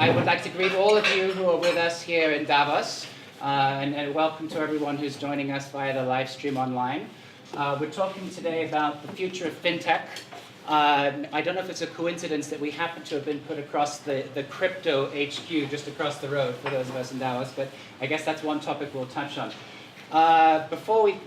I would like to greet all of you who are with us here in Davos, and welcome to everyone who's joining us via the live stream online. We're talking today about the future of fintech. I don't know if it's a coincidence that we happen to have been put across the crypto HQ just across the road for those of us in Davos, but I guess that's one topic we'll touch on. Before we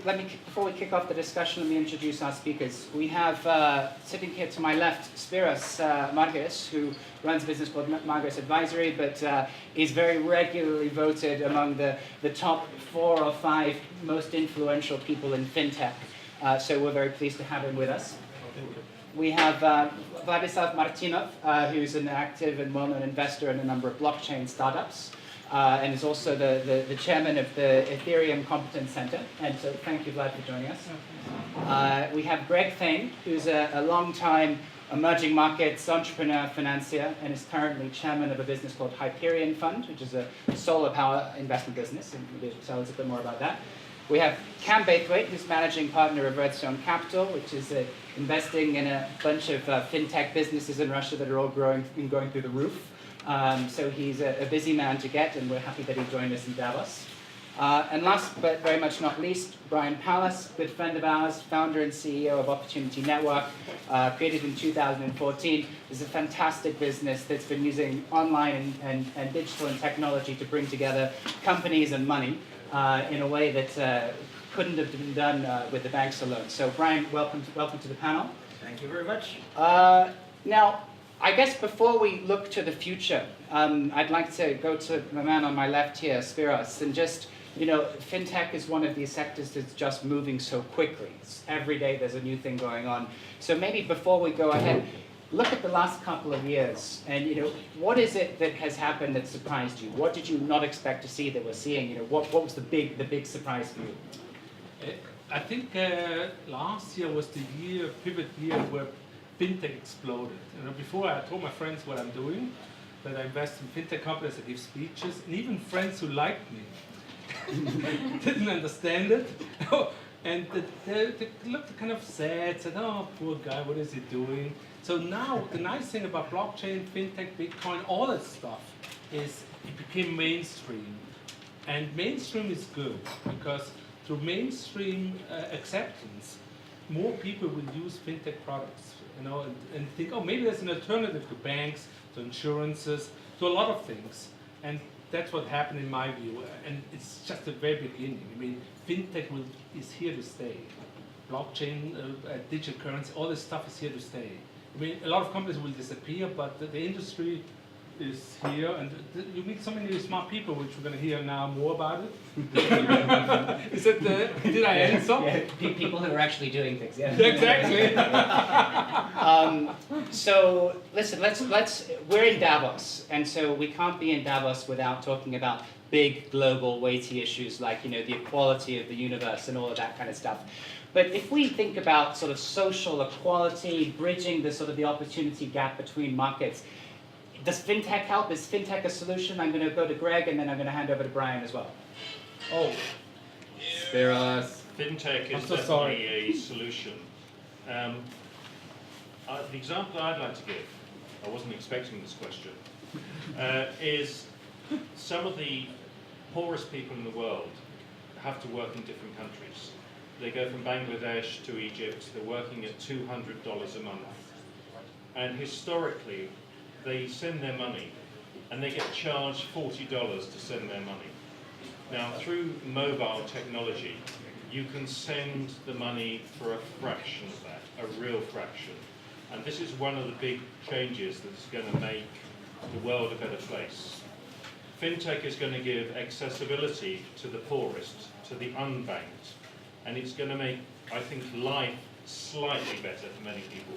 kick off the discussion, let me introduce our speakers. We have sitting here to my left, Spiros Margiris, who runs a business called Margiris Advisory, but is very regularly voted among the top 4 or 5 most influential people in fintech. So we're very pleased to have him with us. We have Vladislav Martinov, who's an active and well-known investor in a number of blockchain startups. And is also the chairman of the Ethereum Competence Center. And so thank you, Vlad, for joining us. We have Greg Thane, who's a long-time emerging markets entrepreneur, financier, and is currently chairman of a business called Hyperion Fund, which is a solar power investment business. And maybe tell us a bit more about that. We have Cam Baithwaite, who's managing partner of Redstone Capital, which is investing in a bunch of fintech businesses in Russia that are all going through the roof. So he's a busy man to get, and we're happy that he joined us in Davos. And last but very much not least, Brian Pallas, good friend of ours, founder and CEO of Opportunity Network, created in 2014. This is a fantastic business that's been using online and digital and technology to bring together companies and money in a way that couldn't have been done with the banks alone. So Brian, welcome to the panel. Thank you very much. Now, I guess before we look to the future, I'd like to go to the man on my left here, Spiros, and just, fintech is one of these sectors that's just moving so quickly. Every day there's a new thing going on. So maybe before we go ahead, look at the last couple of years, and what is it that has happened that surprised you? What did you not expect to see that we're seeing? What was the big surprise for you? I think last year was the pivot year where fintech exploded. Before I told my friends what I'm doing, that I invest in fintech companies, I give speeches, and even friends who liked me didn't understand it. And they looked kind of sad, said, oh, poor guy, what is he doing? So now, the nice thing about blockchain, fintech, Bitcoin, all that stuff, is it became mainstream. And mainstream is good, because through mainstream acceptance, more people will use fintech products, and think, oh, maybe there's an alternative to banks, to insurances, to a lot of things. And that's what happened in my view. And it's just the very beginning. I mean, fintech is here to stay. Blockchain, digital currency, all this stuff is here to stay. I mean, a lot of companies will disappear, but the industry is here, and you meet so many smart people, which we're going to hear now more about it. Is it did I answer? Yeah, people who are actually doing things. Yeah. Exactly. So listen, we're in Davos, and so we can't be in Davos without talking about big global weighty issues like the equality of the universe and all of that kind of stuff. But if we think about sort of social equality, bridging the opportunity gap between markets, does fintech help? Is fintech a solution? I'm going to go to Greg, and then I'm going to hand over to Brian as well. Oh, Spiros. Fintech is definitely a solution. The example I'd like to give, I wasn't expecting this question, is some of the poorest people in the world have to work in different countries. They go from Bangladesh to Egypt, they're working at $200 a month. And historically, they send their money, and they get charged $40 to send their money. Now, through mobile technology, you can send the money for a fraction of that, a real fraction. And this is one of the big changes that's going to make the world a better place. Fintech is going to give accessibility to the poorest, to the unbanked, and it's going to make, I think, life slightly better for many people.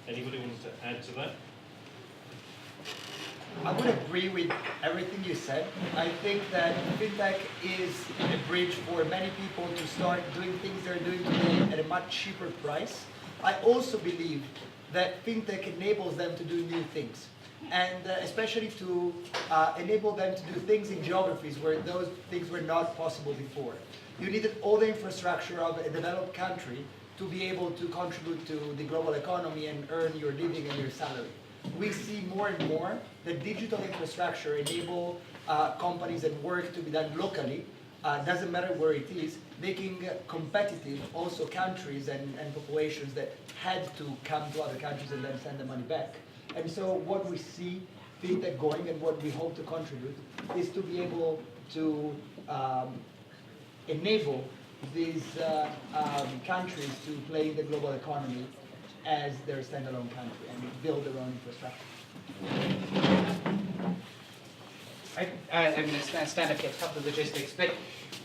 Anybody want to add to that? I would agree with everything you said. I think that fintech is a bridge for many people to start doing things they're doing today at a much cheaper price. I also believe that fintech enables them to do new things, and especially to enable them to do things in geographies where those things were not possible before. You needed all the infrastructure of a developed country to be able to contribute to the global economy and earn your living and your salary. we see more and more that digital infrastructure enable companies and work to be done locally, doesn't matter where it is, making competitive also countries and populations that had to come to other countries and then send the money back. And so what we see FinTech going and what we hope to contribute is to be able to enable these countries to play in the global economy as their standalone country and build their own infrastructure. I'm going to stand up here, a couple of logistics, but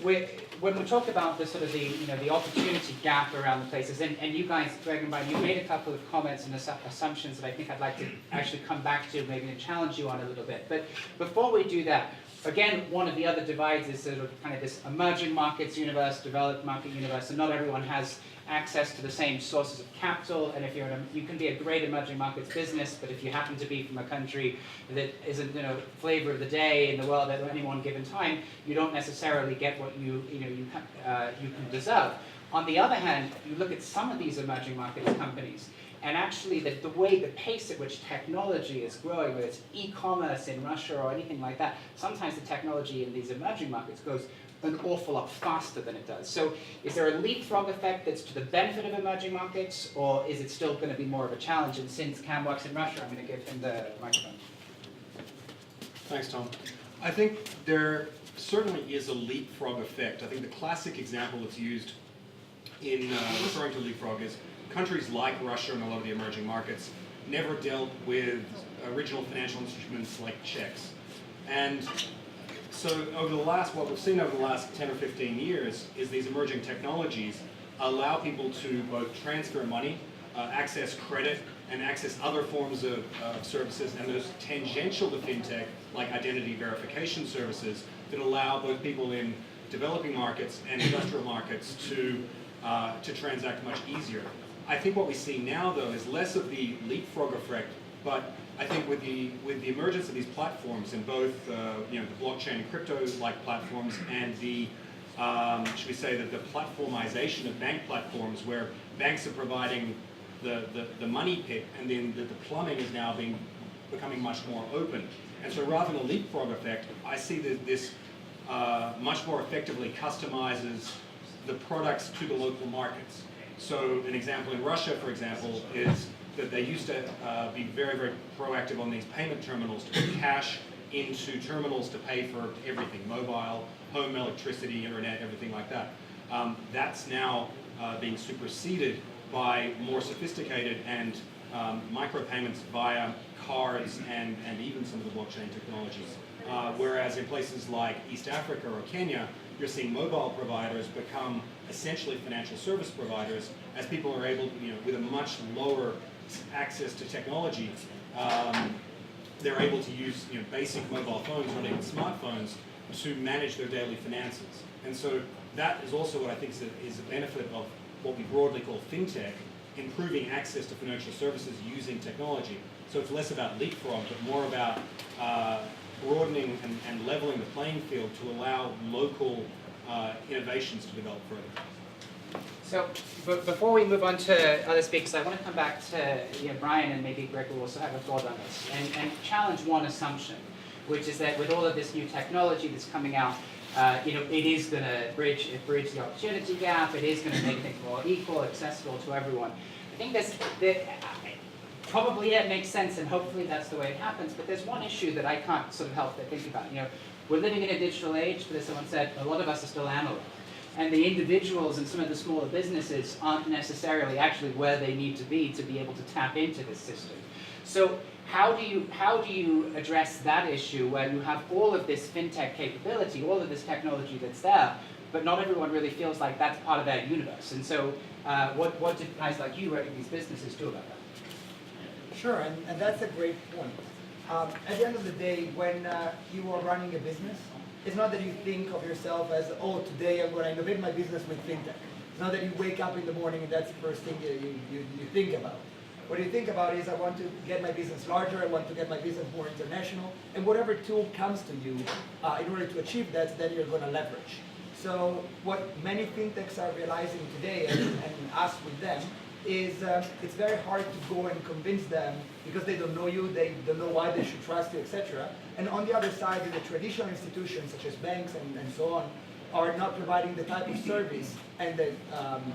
when we talk about the sort of the opportunity gap around the places, and you guys, Greg and Brian, you made a couple of comments and assumptions that I think I'd like to actually come back to, maybe to challenge you on a little bit. But before we do that, again, one of the other divides is sort of kind of this emerging markets universe, developed market universe, and not everyone has access to the same sources of capital. And if you're you can be a great emerging markets business, but if you happen to be from a country that isn't flavor of the day in the world at any one given time, you don't necessarily get what you can deserve. On the other hand, you look at some of these emerging markets companies, and actually the way, the pace at which technology is growing, whether it's e-commerce in Russia or anything like that, sometimes the technology in these emerging markets goes an awful lot faster than it does. So is there a leapfrog effect that's to the benefit of emerging markets, or is it still going to be more of a challenge? And since Cam works in Russia, I'm going to give him the microphone. Thanks, Tom. I think there certainly is a leapfrog effect. I think the classic example that's used in referring to leapfrog is countries like Russia and a lot of the emerging markets never dealt with original financial instruments like checks. And so what we've seen over the last 10 or 15 years is these emerging technologies allow people to both transfer money, access credit, and access other forms of services, and those tangential to fintech, like identity verification services, that allow both people in developing markets and industrial markets to transact much easier. I think what we see now, though, is less of the leapfrog effect, but I think with the emergence of these platforms in both the blockchain and crypto-like platforms, and the should we say that the platformization of bank platforms, where banks are providing the money pit, and then the plumbing is now becoming much more open. And so rather than a leapfrog effect, I see that this much more effectively customizes the products to the local markets. So an example in Russia, for example, is that they used to be very, very proactive on these payment terminals to put cash into terminals to pay for everything, mobile, home electricity, internet, everything like that. That's now being superseded by more sophisticated and micropayments via cards and even some of the blockchain technologies. Whereas in places like East Africa or Kenya, you're seeing mobile providers become essentially financial service providers, as people are able, with a much lower access to technology, they're able to use basic mobile phones, not even smartphones, to manage their daily finances. And so that is also what I think is a benefit of what we broadly call fintech, improving access to financial services using technology. So it's less about leapfrog, but more about broadening and leveling the playing field to allow local innovations to develop further. So before we move on to other speakers, I want to come back to Brian, and maybe Greg will also have a thought on this, and challenge one assumption, which is that with all of this new technology that's coming out, it is going to bridge the opportunity gap. It is going to make things more equal, accessible to everyone. I think probably it makes sense, and hopefully that's the way it happens. But there's one issue that I can't sort of help but think about. We're living in a digital age, but as someone said, a lot of us are still analog. And the individuals and some of the smaller businesses aren't necessarily actually where they need to be able to tap into this system. So how do you address that issue where you have all of this fintech capability, all of this technology that's there, but not everyone really feels like that's part of their universe? And so what do guys like you running these businesses do about that? Sure, and that's a great point. At the end of the day, when you are running a business, it's not that you think of yourself as, oh, today I'm going to innovate my business with fintech. It's not that you wake up in the morning and that's the first thing you think about. What you think about is, I want to get my business larger, I want to get my business more international, and whatever tool comes to you in order to achieve that, then you're going to leverage. So what many fintechs are realizing today, and us with them, is it's very hard to go and convince them because they don't know you, they don't know why they should trust you, etc. And on the other side, the traditional institutions such as banks and so on are not providing the type of service and the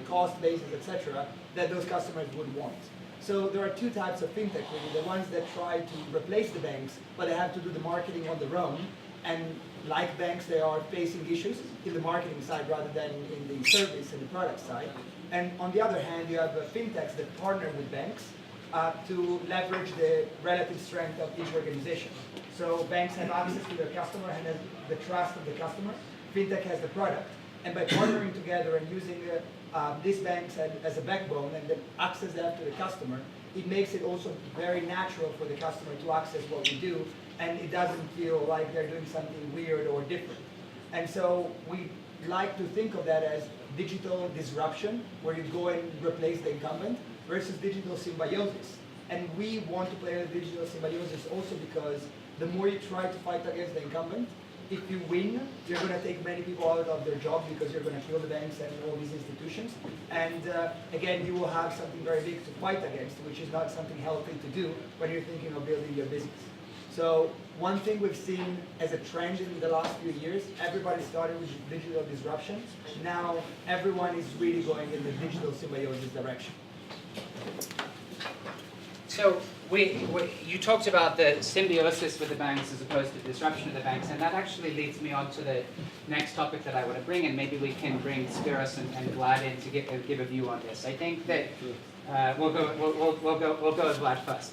cost basis, etc., that those customers would want. So there are two types of fintech, really. The ones that try to replace the banks, but they have to do the marketing on their own. And like banks, they are facing issues in the marketing side rather than in the service and the product side. And on the other hand, you have fintechs that partner with banks to leverage the relative strength of each organization. So banks have access to their customer and have the trust of the customer. Fintech has the product. And by partnering together and using these banks as a backbone and the access that to the customer, it makes it also very natural for the customer to access what we do, and it doesn't feel like they're doing something weird or different. And so we like to think of that as digital disruption, where you go and replace the incumbent, versus digital symbiosis. And we want to play a digital symbiosis also because the more you try to fight against the incumbent, if you win, you're going to take many people out of their job because you're going to kill the banks and all these institutions. And again, you will have something very big to fight against, which is not something healthy to do when you're thinking of building your business. So one thing we've seen as a trend in the last few years, everybody started with digital disruption. Now everyone is really going in the digital symbiosis direction. So you talked about the symbiosis with the banks as opposed to disruption of the banks, and that actually leads me on to the next topic that I want to bring, and maybe we can bring Spiros and Vlad in to give a view on this. I think that we'll go with Vlad first.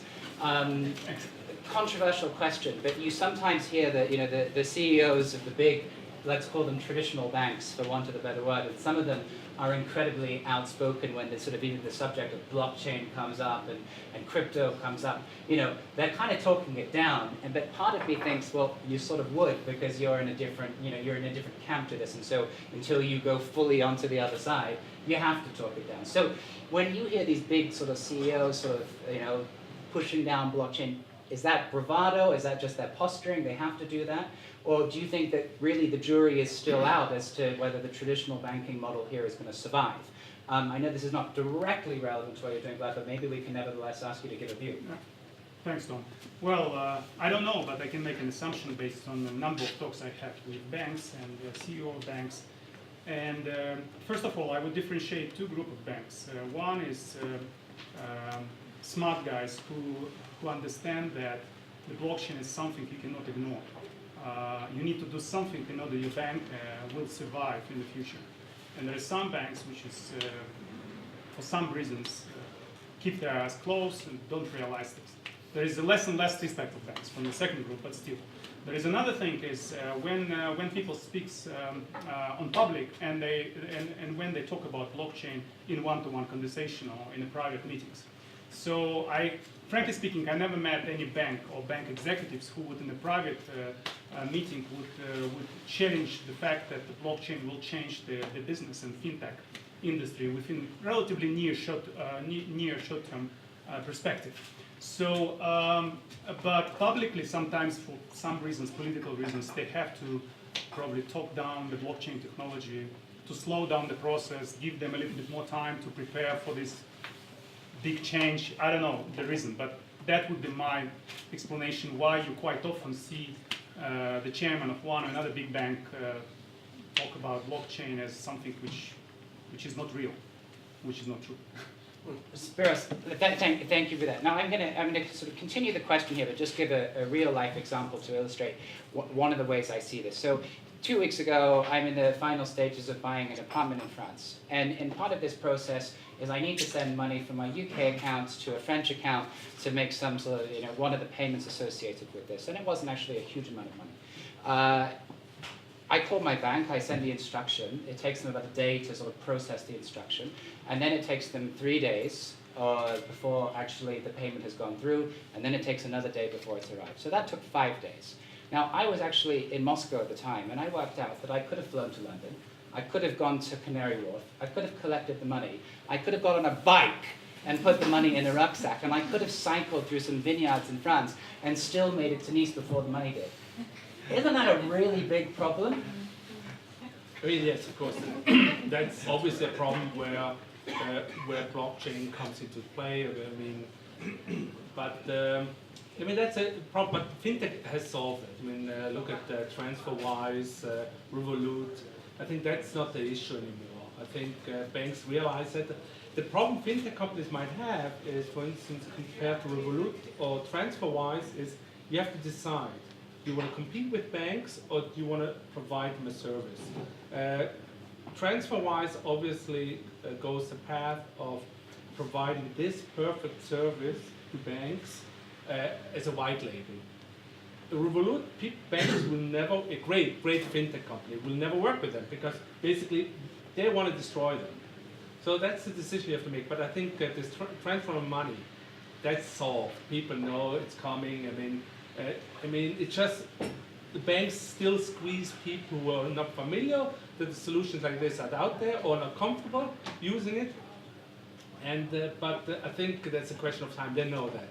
Controversial question, but you sometimes hear that the CEOs of the big, let's call them traditional banks, for want of a better word, and some of them are incredibly outspoken when even the subject of blockchain comes up and crypto comes up. They're kind of talking it down, but part of me thinks, well, you sort of would because you're in a different, you're in a different camp to this, and so until you go fully onto the other side, you have to talk it down. So when you hear these big sort of CEOs pushing down blockchain, is that bravado? Is that just their posturing? They have to do that? Or do you think that really the jury is still out as to whether the traditional banking model here is going to survive? I know this is not directly relevant to what you're doing, Vlad, but maybe we can nevertheless ask you to give a view. Thanks, Tom. Well, I don't know, but I can make an assumption based on the number of talks I have with banks and the CEO of banks. And first of all, I would differentiate two groups of banks. One is smart guys who understand that the blockchain is something you cannot ignore. You need to do something in order your bank will survive in the future. And there are some banks which is, for some reasons, keep their eyes closed and don't realize this. There is less and less this type of banks from the second group, but still. There is another thing is when people speak on public and when they talk about blockchain in one-to-one conversation or in a private meetings. So frankly speaking, I never met any bank or bank executives who would in a private meeting would challenge the fact that the blockchain will change the business and fintech industry within relatively near short-term perspective. So, but publicly sometimes for some reasons, political reasons, they have to probably talk down the blockchain technology to slow down the process, give them a little bit more time to prepare for this big change. I don't know the reason, but that would be my explanation why you quite often see the chairman of one or another big bank talk about blockchain as something which is not real, which is not true. Spiros, thank you for that. Now I'm going to sort of continue the question here, but just give a real life example to illustrate one of the ways I see this. So 2 weeks ago, I'm in the final stages of buying an apartment in France, and part of this process is I need to send money from my UK account to a French account to make some sort of, one of the payments associated with this, and it wasn't actually a huge amount of money. I call my bank, I send the instruction, it takes them about a day to sort of process the instruction, and then it takes them 3 days before actually the payment has gone through, and then it takes another day before it's arrived. So that took 5 days. Now, I was actually in Moscow at the time, and I worked out that I could have flown to London, I could have gone to Canary Wharf, I could have collected the money, I could have got on a bike and put the money in a rucksack, and I could have cycled through some vineyards in France and still made it to Nice before the money did. Isn't that a really big problem? I mean, yes, of course. That's obviously a problem where where blockchain comes into play. I mean, but I mean that's a problem. But fintech has solved it. I mean, look at TransferWise, Revolut. I think that's not the issue anymore. I think banks realize that. The problem fintech companies might have is, for instance, compared to Revolut or TransferWise, is you have to decide. Do you want to compete with banks or do you want to provide them a service? TransferWise obviously goes the path of providing this perfect service to banks as a white label. Revolut, banks will never, a great fintech company, will never work with them because basically they want to destroy them. So that's the decision you have to make. But I think that this transfer of money, that's solved. People know it's coming. I mean, it's just the banks still squeeze people who are not familiar that the solutions like this are out there or not comfortable using it. And but I think that's a question of time. They know that,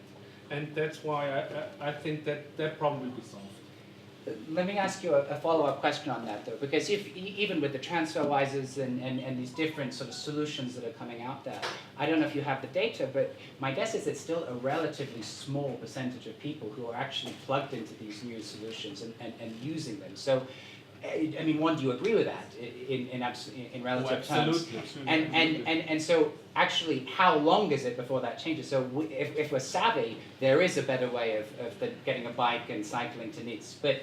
and that's why I think that problem will be solved. Let me ask you a follow-up question on that, though, because if even with the TransferWises and these different sort of solutions that are coming out there, I don't know if you have the data, but my guess is it's still a relatively small percentage of people who are actually plugged into these new solutions and using them. So, I mean, one, do you agree with that in relative terms? Absolutely. And so, actually, how long is it before that changes? So, if we're savvy, there is a better way of getting a bike and cycling to Nice. But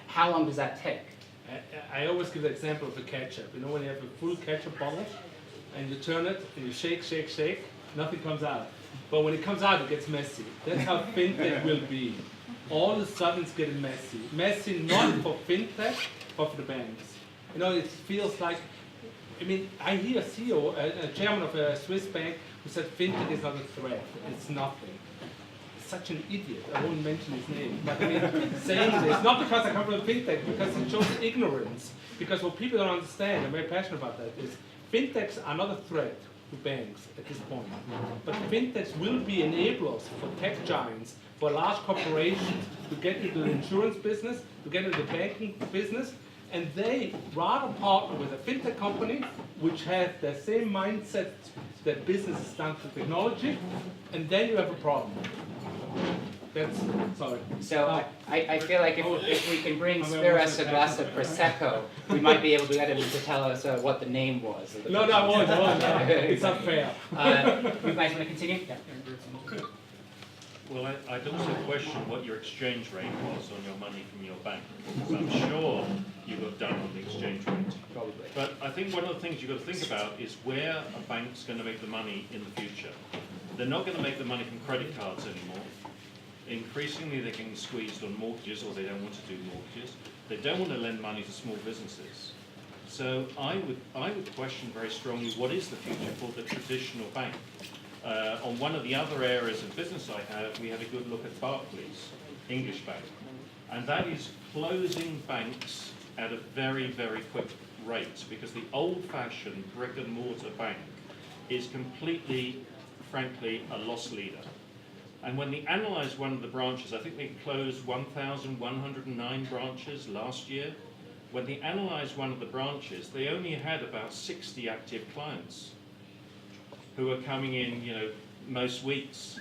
how long does that take? I always give the example of the ketchup. You know, when you have a full ketchup bottle and you turn it and you shake, shake, shake, nothing comes out. But when it comes out, it gets messy. That's how fintech will be. All of a sudden, it's getting messy. Messy not for fintech, but for the banks. You know, it feels like, I mean, I hear a CEO, a chairman of a Swiss bank, who said fintech is not a threat. It's nothing. Such an idiot. I won't mention his name. But I mean, saying this, not because I come from fintech, because it shows ignorance. Because what people don't understand, I'm very passionate about that, is fintechs are not a threat to banks at this point. But fintechs will be enablers for tech giants, for large corporations to get into the insurance business, to get into the banking business, and they rather partner with a fintech company which has the same mindset that business is done through technology, and then you have a problem. That's, sorry. So I feel like if we can bring Spiros a glass of Prosecco, we might be able to get him to tell us what the name was. Of the No, I won't. It's not fair. You guys want to continue? Yeah. Well, I'd also question what your exchange rate was on your money from your bank. So I'm sure you got done on the exchange rate. Probably. But I think one of the things you've got to think about is where a bank's going to make the money in the future. They're not going to make the money from credit cards anymore. Increasingly, they're getting squeezed on mortgages, or they don't want to do mortgages. They don't want to lend money to small businesses. So I would question very strongly what is the future for the traditional bank. On one of the other areas of business I have, we had a good look at Barclays, English bank. And that is closing banks at a very, very quick rate because the old-fashioned brick-and-mortar bank is completely, frankly, a loss leader. And when they analysed one of the branches, I think they closed 1,109 branches last year. When they analysed one of the branches, they only had about 60 active clients who are coming in, you know, most weeks,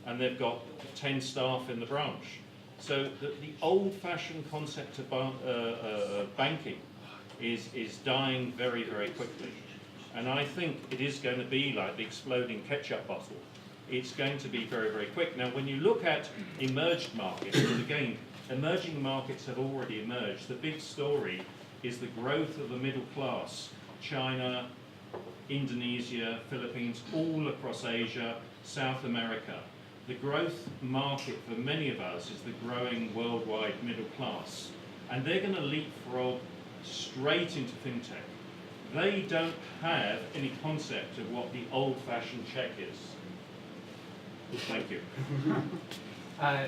and they've got 10 staff in the branch. So the old-fashioned concept of banking is dying very, very quickly. And I think it is going to be like the exploding ketchup bottle. It's going to be very, very quick. Now, when you look at emerged markets, and again, emerging markets have already emerged. The big story is the growth of the middle class. China, Indonesia, Philippines, all across Asia, South America. The growth market for many of us is the growing worldwide middle class. And they're going to leapfrog straight into fintech. They don't have any concept of what the old-fashioned check is. Thank you.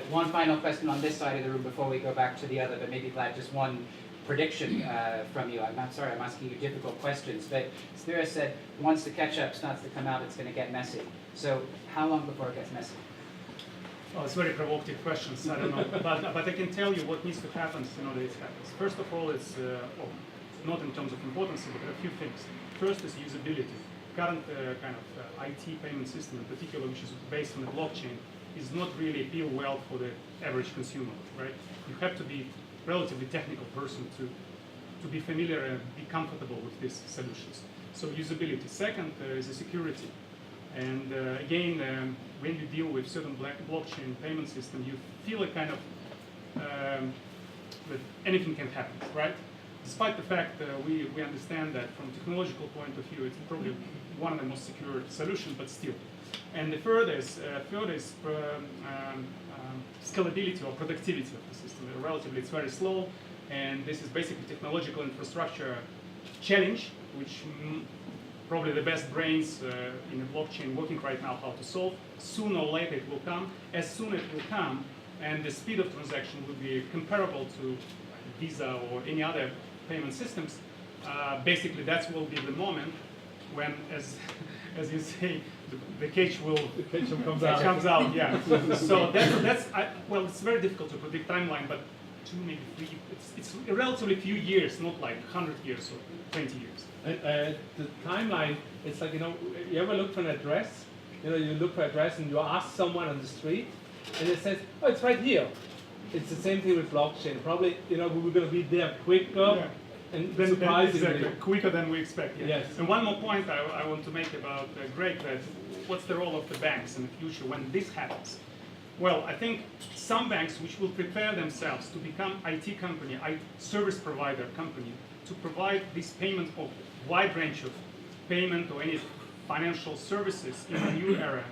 One final question on this side of the room before we go back to the other, but maybe Vlad, just one prediction from you. I'm sorry, I'm asking you difficult questions, but Spiros said once the ketchup starts to come out, it's going to get messy. So how long before it gets messy? Well, it's very provocative questions, I don't know. but I can tell you what needs to happen in order it happens. First of all, it's not in terms of importance, but there are a few things. First is usability. current kind of IT payment system in particular, which is based on the blockchain, is not really appeal well for the average consumer, right? You have to be relatively technical person to be familiar and be comfortable with these solutions. So usability. Second is the security. And again, when you deal with certain blockchain payment system, you feel a kind of that anything can happen, right? Despite the fact that we understand that from a technological point of view, it's probably one of the most secure solutions, but still. And the third is scalability or productivity of the system. Relatively, it's very slow, and this is basically technological infrastructure challenge, which probably the best brains in the blockchain working right now how to solve. Sooner or later it will come. As soon as it will come, and the speed of transaction will be comparable to Visa or any other payment systems, basically that will be the moment when, as you say, the catch comes out. Yeah. So well, it's very difficult to predict timeline, but 2, maybe 3. It's a relatively few years, not like 100 years or 20 years. The timeline, it's like, you ever look for an address? You look for an address and you ask someone on the street, and it says, oh, it's right here. It's the same thing with blockchain. Probably, we're going to be there quicker and surprisingly. Exactly, quicker than we expect. Yeah. Yes. And one more point I want to make about Greg, that what's the role of the banks in the future when this happens? Well, I think some banks which will prepare themselves to become IT company, service provider company, to provide this payment of wide range of payment or any financial services in the new era,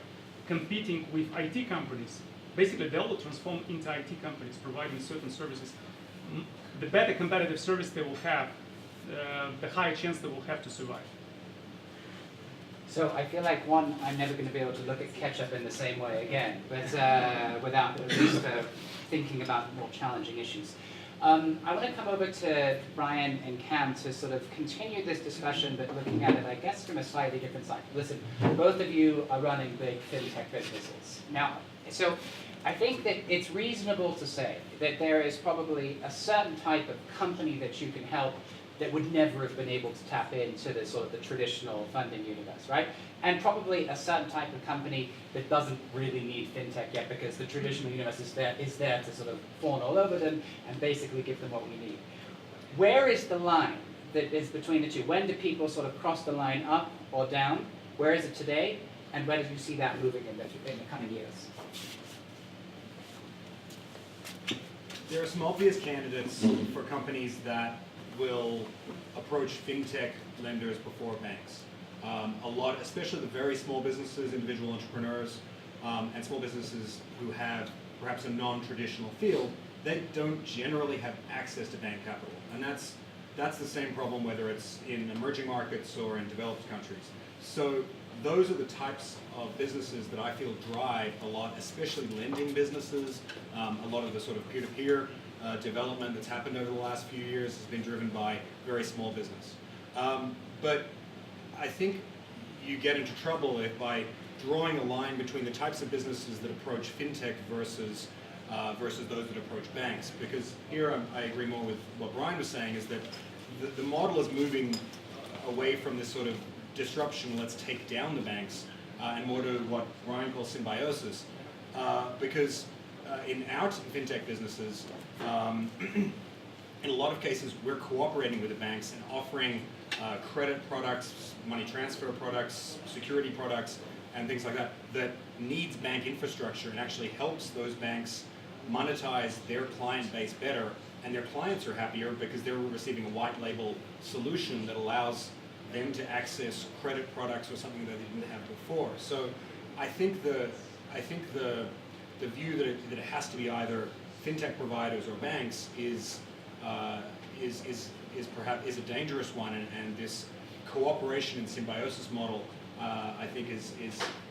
competing with IT companies. Basically, they will transform into IT companies providing certain services. The better competitive service they will have, the higher chance they will have to survive. So I feel like, I'm never going to be able to look at ketchup in the same way again, but without at least thinking about more challenging issues. I want to come over to Brian and Cam to sort of continue this discussion, but looking at it, I guess, from a slightly different side. Listen, both of you are running big fintech businesses. Now, so I think that it's reasonable to say that there is probably a certain type of company that you can help that would never have been able to tap into the sort of the traditional funding universe, right? And probably a certain type of company that doesn't really need fintech yet because the traditional universe is there to sort of fawn all over them and basically give them what we need. Where is the line that is between the two? When do people sort of cross the line up or down? Where is it today? And where do you see that moving in the coming years? There are some obvious candidates for companies that will approach fintech lenders before banks. A lot, especially the very small businesses, individual entrepreneurs, and small businesses who have perhaps a non-traditional field, they don't generally have access to bank capital. And that's the same problem whether it's in emerging markets or in developed countries. So those are the types of businesses that I feel drive a lot, especially lending businesses. A lot of the sort of peer-to-peer development that's happened over the last few years has been driven by very small business. But I think you get into trouble by drawing a line between the types of businesses that approach fintech versus those that approach banks. Because here I agree more with what Brian was saying, is that the model is moving away from this sort of disruption, let's take down the banks, and more to what Brian calls symbiosis. Because in our fintech businesses, in a lot of cases, we're cooperating with the banks and offering credit products, money transfer products, security products, and things like that, that needs bank infrastructure and actually helps those banks monetize their client base better, and their clients are happier because they're receiving a white label solution that allows them to access credit products or something that they didn't have before. So I think the view that it has to be either fintech providers or banks is perhaps a dangerous one, and this cooperation and symbiosis model I think is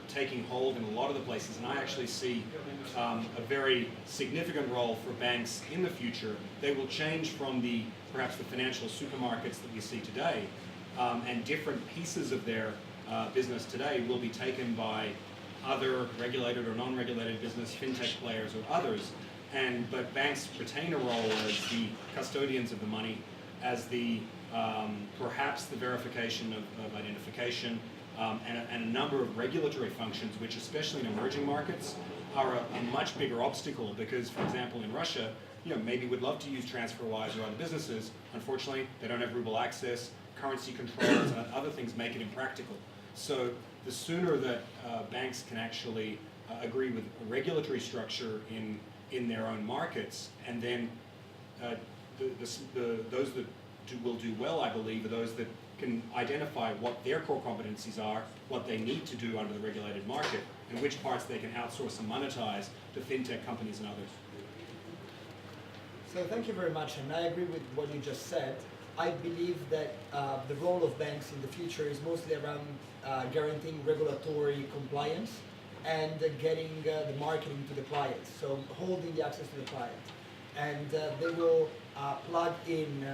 taking hold in a lot of the places, and I actually see a very significant role for banks in the future. They will change from perhaps the financial supermarkets that we see today, and different pieces of their business today will be taken by other regulated or non-regulated business, fintech players or others, but banks retain a role as the custodians of the money, as the perhaps the verification of identification, and a number of regulatory functions, which especially in emerging markets are a much bigger obstacle because, for example, in Russia, maybe would love to use TransferWise or other businesses. Unfortunately, they don't have ruble access, currency controls, and other things make it impractical. So the sooner that banks can actually agree with a regulatory structure in their own markets, and then those that will do well, I believe, are those that can identify what their core competencies are, what they need to do under the regulated market, and which parts they can outsource and monetize to fintech companies and others. So thank you very much, and I agree with what you just said. I believe that the role of banks in the future is mostly around guaranteeing regulatory compliance and getting the marketing to the client, so holding the access to the client. And they will plug in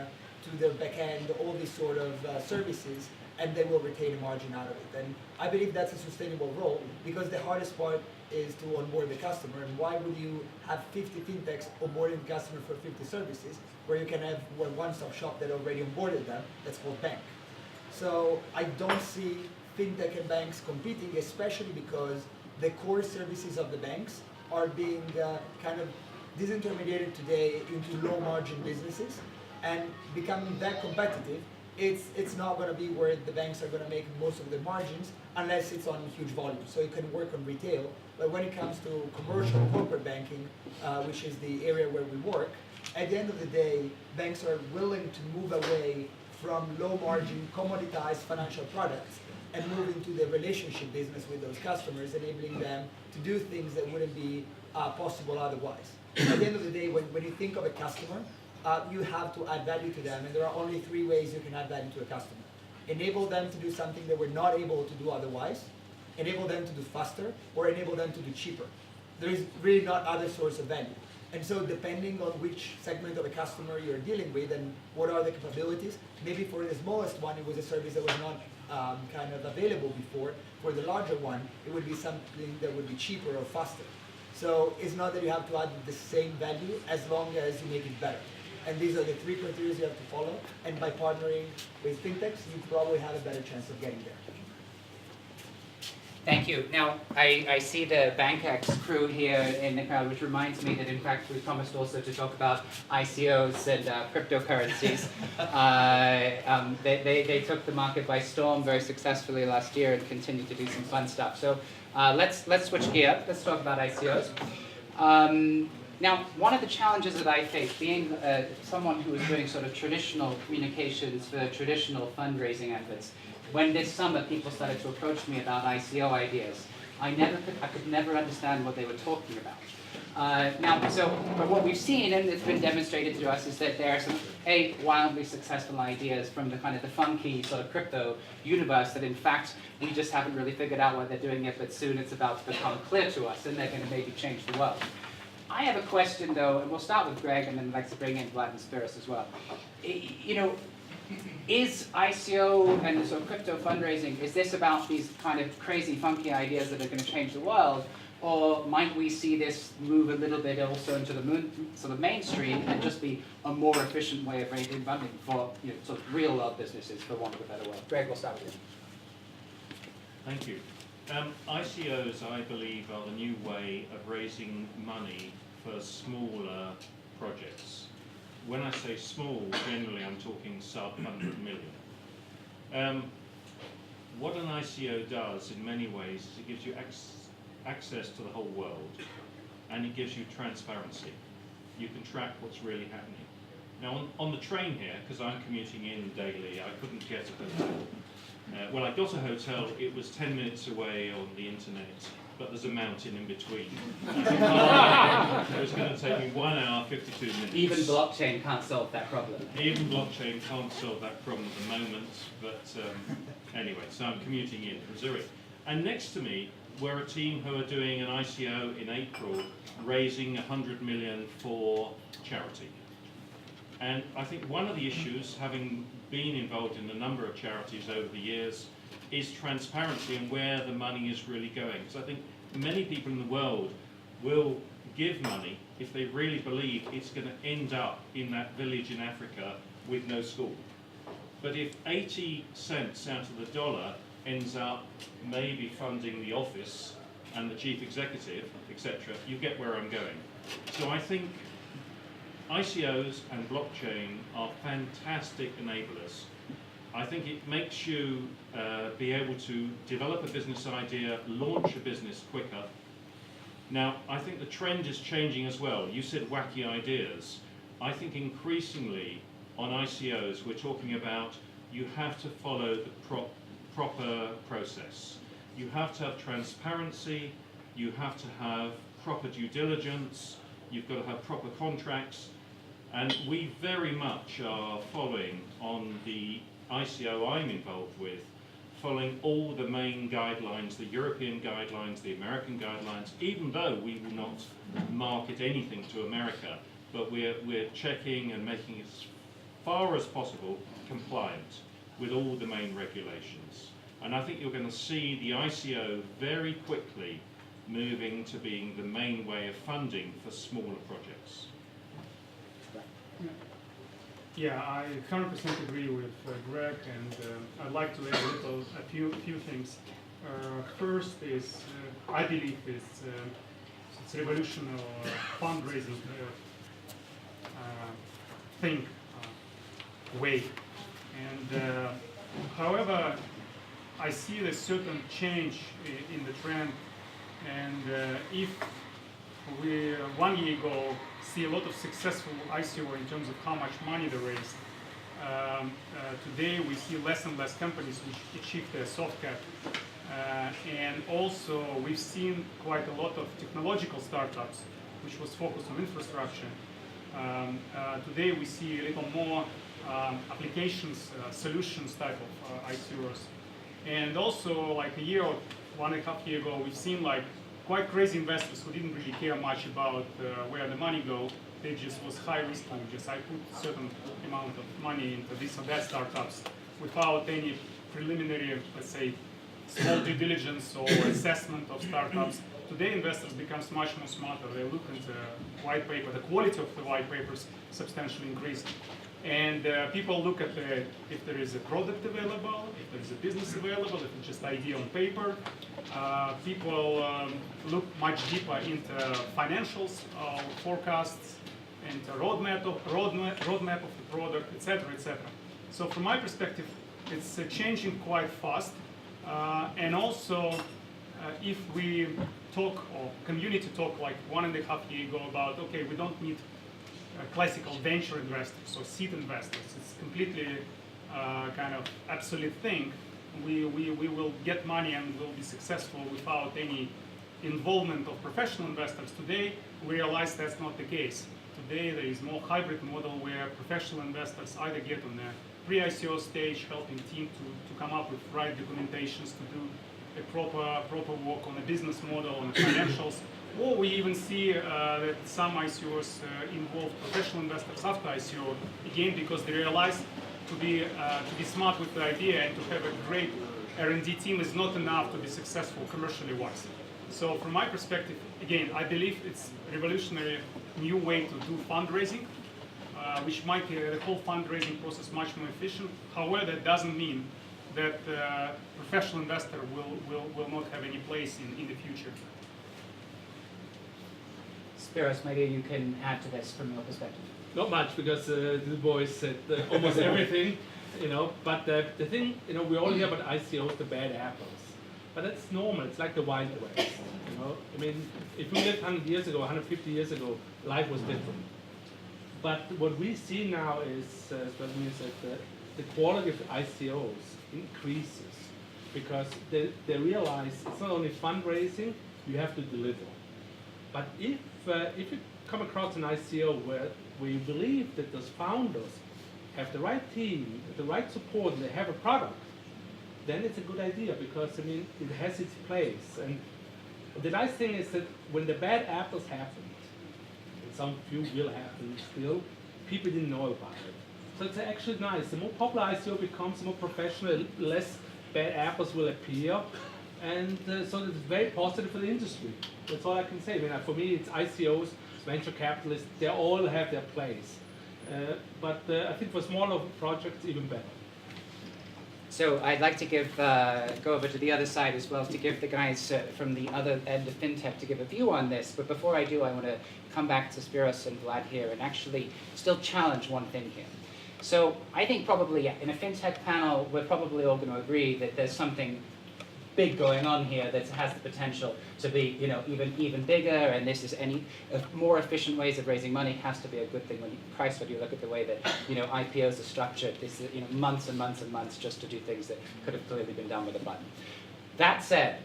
to their back end all these sort of services, and they will retain a margin out of it. And I believe that's a sustainable role, because the hardest part is to onboard the customer. And why would you have 50 fintechs onboarding the customer for 50 services, where you can have one-stop shop that already onboarded them, that's called bank. So I don't see fintech and banks competing, especially because the core services of the banks are being kind of disintermediated today into low margin businesses, and becoming that competitive, it's not going to be where the banks are going to make most of their margins unless it's on huge volume. So it can work on retail, but when it comes to commercial corporate banking, which is the area where we work, at the end of the day, banks are willing to move away from low margin commoditized financial products and move into the relationship business with those customers, enabling them to do things that wouldn't be possible otherwise. At the end of the day, when you think of a customer, you have to add value to them, and there are only 3 ways you can add value to a customer. Enable them to do something that we're not able to do otherwise, enable them to do faster, or enable them to do cheaper. There is really not other source of value. And so depending on which segment of a customer you're dealing with and what are the capabilities, maybe for the smallest one it was a service that was not kind of available before. For the larger one, it would be something that would be cheaper or faster. So it's not that you have to add the same value as long as you make it better. And these are the 3 criteria you have to follow. And by partnering with fintechs, you probably have a better chance of getting there. Thank you. Now, I see the BankX crew here in the crowd, which reminds me that, in fact, we promised also to talk about ICOs and cryptocurrencies. They took the market by storm very successfully last year and continue to do some fun stuff. So let's switch gear. Let's talk about ICOs. Now, one of the challenges that I face, being someone who is doing sort of traditional communications for traditional fundraising efforts, when this summer people started to approach me about ICO ideas, I could never understand what they were talking about. But what we've seen, and it's been demonstrated to us, is that there are some wildly successful ideas from the kind of the funky sort of crypto universe that, in fact, we just haven't really figured out why they're doing it, but soon it's about to become clear to us, and they're going to maybe change the world. I have a question, though, and we'll start with Greg, and then I'd like to bring in Vlad and Spiros as well. Is ICO and sort of crypto fundraising, is this about these kind of crazy, funky ideas that are going to change the world? Or might we see this move a little bit also into the sort of mainstream and just be a more efficient way of raising funding for sort of real world businesses, for want of a better word? Greg, we'll start with you. Thank you. ICOs, I believe, are the new way of raising money for smaller projects. When I say small, generally I'm talking sub 100 million. What an ICO does in many ways is it gives you access to the whole world, and it gives you transparency. You can track what's really happening. Now on the train here, because I'm commuting in daily, I couldn't get a hotel. Well, I got a hotel, it was 10 minutes away on the internet, but there's a mountain in between. It was going to take me 1 hour, 52 minutes. Even blockchain can't solve that problem. Even blockchain can't solve that problem at the moment, but anyway, so I'm commuting in from Zurich. And next to me were a team who are doing an ICO in April, raising 100 million for charity. And I think one of the issues, having been involved in a number of charities over the years, is transparency and where the money is really going. So I think many people in the world will give money if they really believe it's going to end up in that village in Africa with no school. But if 80 cents out of the dollar ends up maybe funding the office and the chief executive, etc. You get where I'm going. So I think ICOs and blockchain are fantastic enablers. I think it makes you be able to develop a business idea, launch a business quicker. Now, I think the trend is changing as well. You said wacky ideas. I think increasingly on ICOs we're talking about you have to follow the proper process. You have to have transparency, you have to have proper due diligence, you've got to have proper contracts, and we very much are following on the ICO I'm involved with, following all the main guidelines, the European guidelines, the American guidelines, even though we will not market anything to America, but we're checking and making it as far as possible compliant with all the main regulations. And I think you're going to see the ICO very quickly moving to being the main way of funding for smaller projects. Yeah, I 100% agree with Greg, and I'd like to add a few things. First is, I believe it's revolutionary fundraising thing, way. And however, I see a certain change in the trend, and if we 1 year ago see a lot of successful ICO in terms of how much money they raised, today we see less and less companies which achieve their soft cap. And also we've seen quite a lot of technological startups which was focused on infrastructure. Today we see a little more applications, solutions type of ICOs. And also like a year or 1.5 years ago, we've seen like quite crazy investors who didn't really care much about where the money go. They just was high risk, just I put certain amount of money into this or that startups without any preliminary, let's say, small due diligence or assessment of startups. Today investors becomes much more smarter. They look into white paper, the quality of the white papers substantially increased. And people look at if there is a product available, if there is a business available, if it's just idea on paper. People look much deeper into financials, forecasts, and roadmap of the product, etc., etc. So from my perspective, it's changing quite fast. And also, if we talk, or community talk like 1.5 years ago about, okay, we don't need classical venture investors or seed investors. It's completely kind of absolute thing. We will get money and will be successful without any involvement of professional investors. Today, we realize that's not the case. Today, there is more hybrid model where professional investors either get on the pre-ICO stage, helping team to come up with right documentations to do a proper work on the business model, on the financials. Or we even see that some ICOs involve professional investors after ICO, again because they realize to be smart with the idea and to have a great R&D team is not enough to be successful commercially wise. So from my perspective, again, I believe it's a revolutionary new way to do fundraising, which might make the whole fundraising process much more efficient. However, that doesn't mean that professional investor will not have any place in the future. Spiros, maybe you can add to this from your perspective. Not much, because the boys said almost everything, But the thing, we all hear about ICOs, the bad apples. But that's normal. It's like the Wild West. I mean, if we lived 100 years ago, 150 years ago, life was different. But what we see now is, that the quality of the ICOs increases because they realize it's not only fundraising, you have to deliver. But if you come across an ICO where we believe that those founders have the right team, the right support, and they have a product, then it's a good idea because it has its place. And the nice thing is that when the bad apples happened, and some few will happen still, people didn't know about it. So it's actually nice. The more popular ICO becomes, the more professional, less bad apples will appear. And so it's very positive for the industry. That's all I can say. For me, it's ICOs, venture capitalists, they all have their place. But I think for smaller projects, even better. So I'd like to go over to the other side as well to give the guys from the other end of FinTech to give a view on this. But before I do, I want to come back to Spiros and Vlad here and actually still challenge one thing here. So I think probably in a FinTech panel, we're probably all going to agree that there's something big going on here that has the potential to be, even bigger, and this is more efficient ways of raising money has to be a good thing when you look at the way that, IPOs are structured. This is, months and months and months just to do things that could have clearly been done with a button. That said,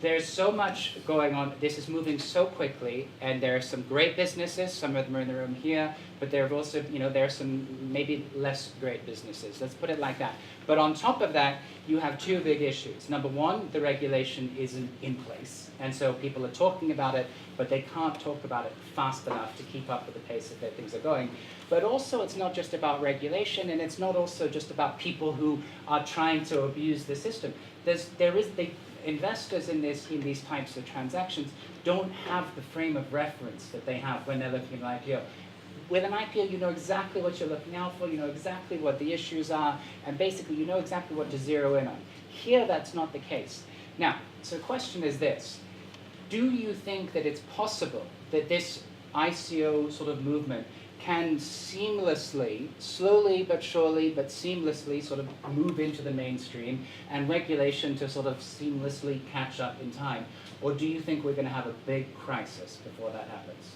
there's so much going on. This is moving so quickly, and there are some great businesses. Some of them are in the room here, but there are also, there are some maybe less great businesses. Let's put it like that. But on top of that, you have two big issues. Number one, the regulation isn't in place, and so people are talking about it, but they can't talk about it fast enough to keep up with the pace that things are going. But also, it's not just about regulation, and it's not also just about people who are trying to abuse the system. Investors in these types of transactions don't have the frame of reference that they have when they're looking at an IPO. With an IPO, you know exactly what you're looking out for, you know exactly what the issues are, and basically you know exactly what to zero in on. Here, that's not the case. Now, so the question is this. Do you think that it's possible that this ICO sort of movement can seamlessly, slowly but surely, but seamlessly sort of move into the mainstream and regulation to sort of seamlessly catch up in time? Or do you think we're going to have a big crisis before that happens?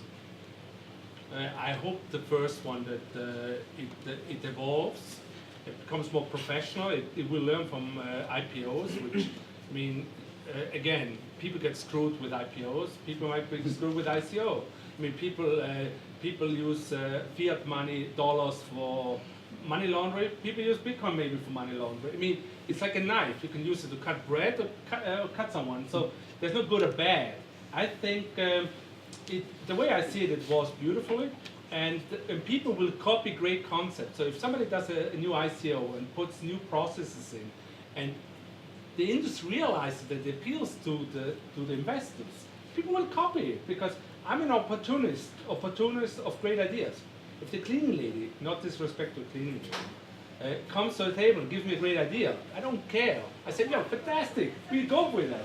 I hope the first one that it evolves, it becomes more professional, it will learn from IPOs, which, again, people get screwed with IPOs, people might be screwed with ICO. People use fiat money, dollars for money laundering. People use Bitcoin maybe for money laundering. It's like a knife. You can use it to cut bread or cut someone. So there's no good or bad. I think the way I see it, it was beautifully, and people will copy great concepts. So if somebody does a new ICO and puts new processes in, and the industry realizes that it appeals to the investors, people will copy it because I'm an opportunist of great ideas. If the cleaning lady, not disrespect to cleaning lady, comes to the table and gives me a great idea, I don't care. I say, yeah, fantastic, we go with that.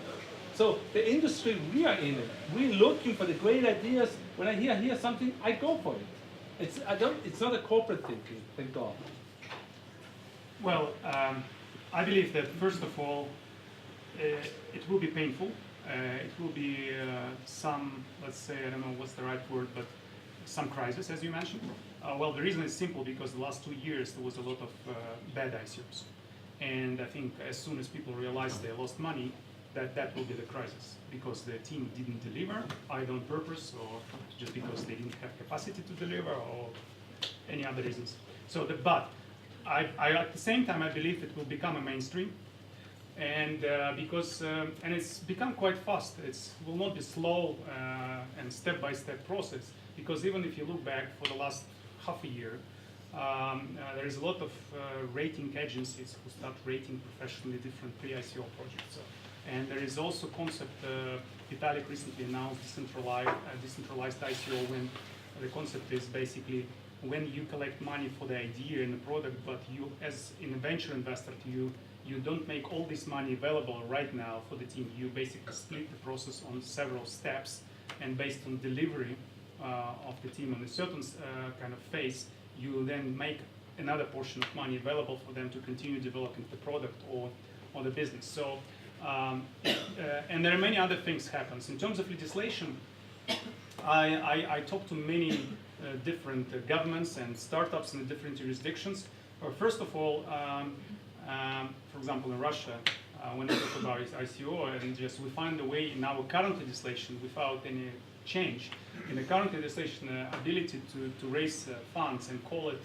So the industry, we are in it. We're looking for the great ideas. When I hear something, I go for it. It's not a corporate thinking, thank God. Well, I believe that first of all, it will be painful. It will be some, let's say, I don't know what's the right word, but some crisis, as you mentioned. Well, the reason is simple because the last 2 years there was a lot of bad ICOs. And I think as soon as people realize they lost money, that will be the crisis because the team didn't deliver, either on purpose or just because they didn't have capacity to deliver or any other reasons. So, but I at the same time, I believe it will become a mainstream. And because and it's become quite fast. It will not be slow and step-by-step process. Because even if you look back for the last half a year, there is a lot of rating agencies who start rating professionally different pre-ICO projects. And there is also concept. Vitalik recently announced decentralized ICO, when the concept is basically when you collect money for the idea and the product, but you, as in a venture investor, you don't make all this money available right now for the team. You basically split the process on several steps, and based on delivery of the team on a certain kind of phase, you then make another portion of money available for them to continue developing the product or the business. So, and there are many other things happens. In terms of legislation, I talked to many different governments and startups in the different jurisdictions. First of all, for example, in Russia, when we talk about ICO, and just we find a way in our current legislation without any change. In the current legislation, ability to raise funds and call it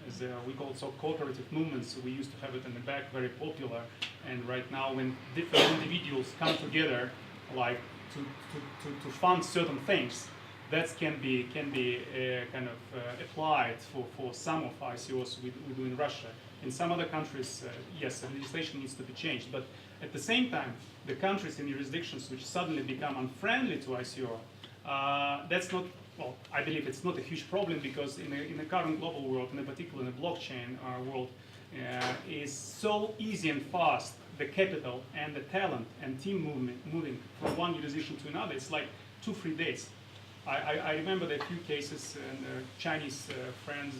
as we call it so cooperative movements. We used to have it in the back, very popular. And right now, when different individuals come together, like to fund certain things, that can be kind of applied for some of ICOs we do in Russia. In some other countries, yes, the legislation needs to be changed. But at the same time, the countries and jurisdictions which suddenly become unfriendly to ICO, that's not well, I believe it's not a huge problem because in the current global world, and in particular in the blockchain world, is so easy and fast, the capital and the talent and team moving from one jurisdiction to another. It's like 2-3 days. I remember the few cases, and Chinese friends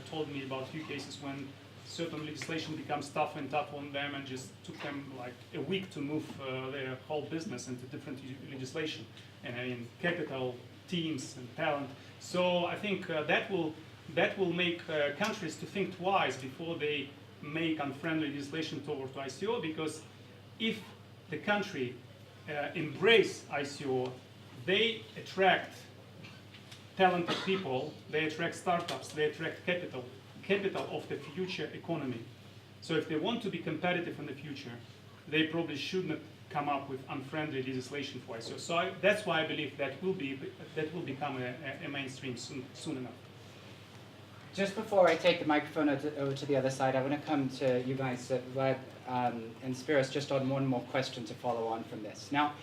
told me about a few cases when certain legislation becomes tougher and tougher on them, and just took them like a week to move their whole business into different legislation, and in capital, teams, and talent. So I think that will make countries to think twice before they make unfriendly legislation towards ICO, because if the country embrace ICO, they attract talented people, they attract startups, they attract capital of the future economy. So if they want to be competitive in the future, they probably should not come up with unfriendly legislation for ICO. So that's why I believe that will become a mainstream soon enough. Just before I take the microphone over to the other side, I want to come to you guys, Vlad and Spiros, just on one more question to follow on from this. Now,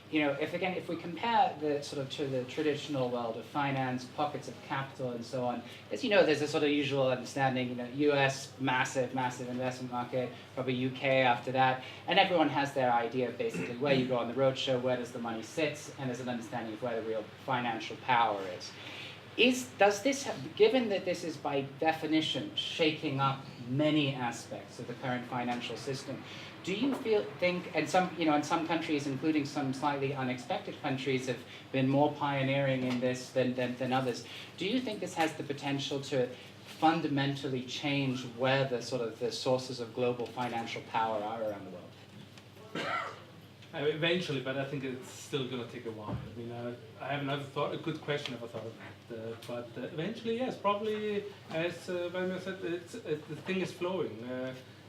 you know, if we compare the sort of to the traditional world of finance, pockets of capital, and so on, as you know, there's a sort of usual understanding. You know, U.S. massive investment market, probably U.K. after that, and everyone has their idea of basically where you go on the roadshow, where does the money sit, and there's an understanding of where the real financial power is. Does this, given that this is by definition shaking up many aspects of the current financial system, do you think, and some countries, including some slightly unexpected countries, have been more pioneering in this than others, do you think this has the potential to fundamentally change where the sources of global financial power are around the world? Eventually, but I think it's still going to take a while. I mean, I have never thought, a good question, never thought of that. But eventually, yes, probably, as Vladimir said, the thing is flowing.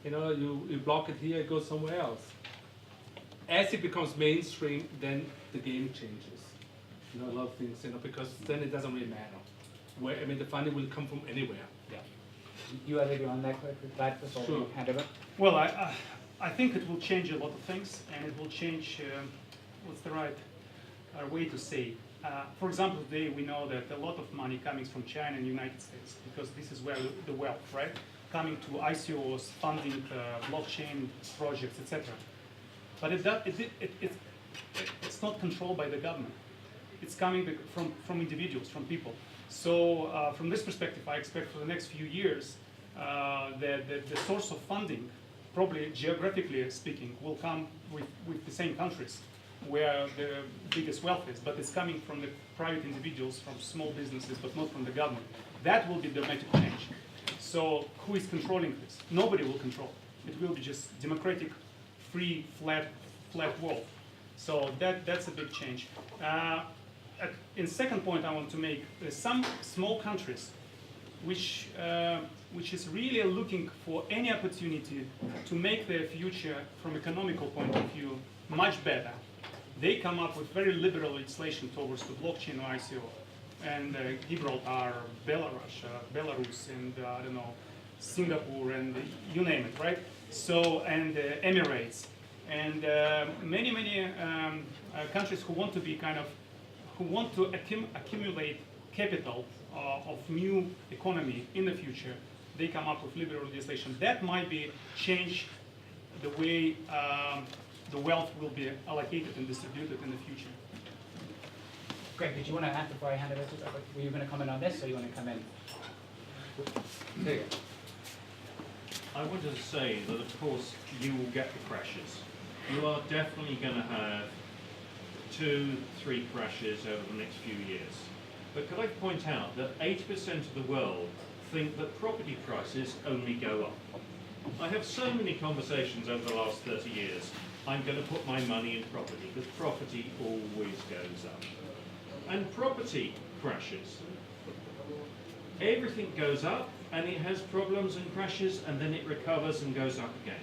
You know, you block it here, it goes somewhere else. As it becomes mainstream, then the game changes. You know, a lot of things, you know, because then it doesn't really matter. I mean, the funding will come from anywhere. Yeah. You either on that quickly, Vlad, before Sure. we hand over? Well, I think it will change a lot of things, and it will change, what's the right way to say. For example, today we know that a lot of money coming from China and United States, because this is where the wealth, right? Coming to ICOs, funding blockchain projects, etc. But it's not controlled by the government. It's coming from individuals, from people. So from this perspective, I expect for the next few years the source of funding, probably geographically speaking, will come with the same countries where the biggest wealth is, but it's coming from the private individuals, from small businesses, but not from the government. That will be the dramatic change. So who is controlling this? Nobody will control. It will be just democratic, free, flat world. So that's a big change. In second point I want to make, some small countries which is really looking for any opportunity to make their future from economical point of view much better. They come up with very liberal legislation towards the blockchain or ICO. And Gibraltar, Belarus, and I don't know, Singapore, and you name it, right? So, and Emirates, and many countries who want to be who want to accumulate capital of new economy in the future. They come up with liberal legislation that might be change the way the wealth will be allocated and distributed in the future. Greg, did you want to add before I hand it over to you? Were you going to comment on this, or you want to come in? There you go. I wanted to say that, of course, you will get the crashes. You are definitely going to have 2-3 crashes over the next few years. But could I point out that 80% of the world think that property prices only go up? I have so many conversations over the last 30 years. I'm going to put my money in property, because property always goes up. And property crashes. Everything goes up, and it has problems and crashes, and then it recovers and goes up again.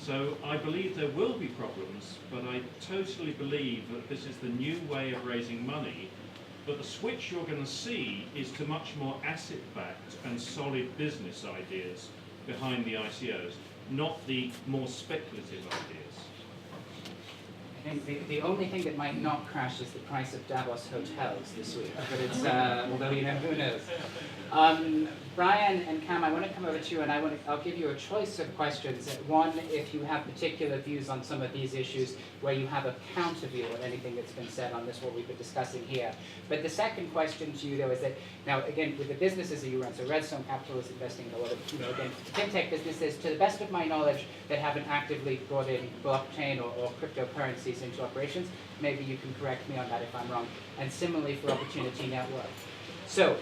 So I believe there will be problems, but I totally believe that this is the new way of raising money. But the switch you're going to see is to much more asset-backed and solid business ideas behind the ICOs, not the more speculative ideas. I think the only thing that might not crash is the price of Davos hotels this week, but it's, although, you know, who knows. Brian and Cam, I want to come over to you, and I'll give you a choice of questions. One, if you have particular views on some of these issues, where you have a counter view on anything that's been said on this, what we've been discussing here. But the second question to you, though, is that, now, again, with the businesses that you run, so Redstone Capital is investing in a lot of, you know, again, fintech businesses, to the best of my knowledge, that haven't actively brought in blockchain or cryptocurrencies into operations. Maybe you can correct me on that if I'm wrong. And similarly for Opportunity Network. So,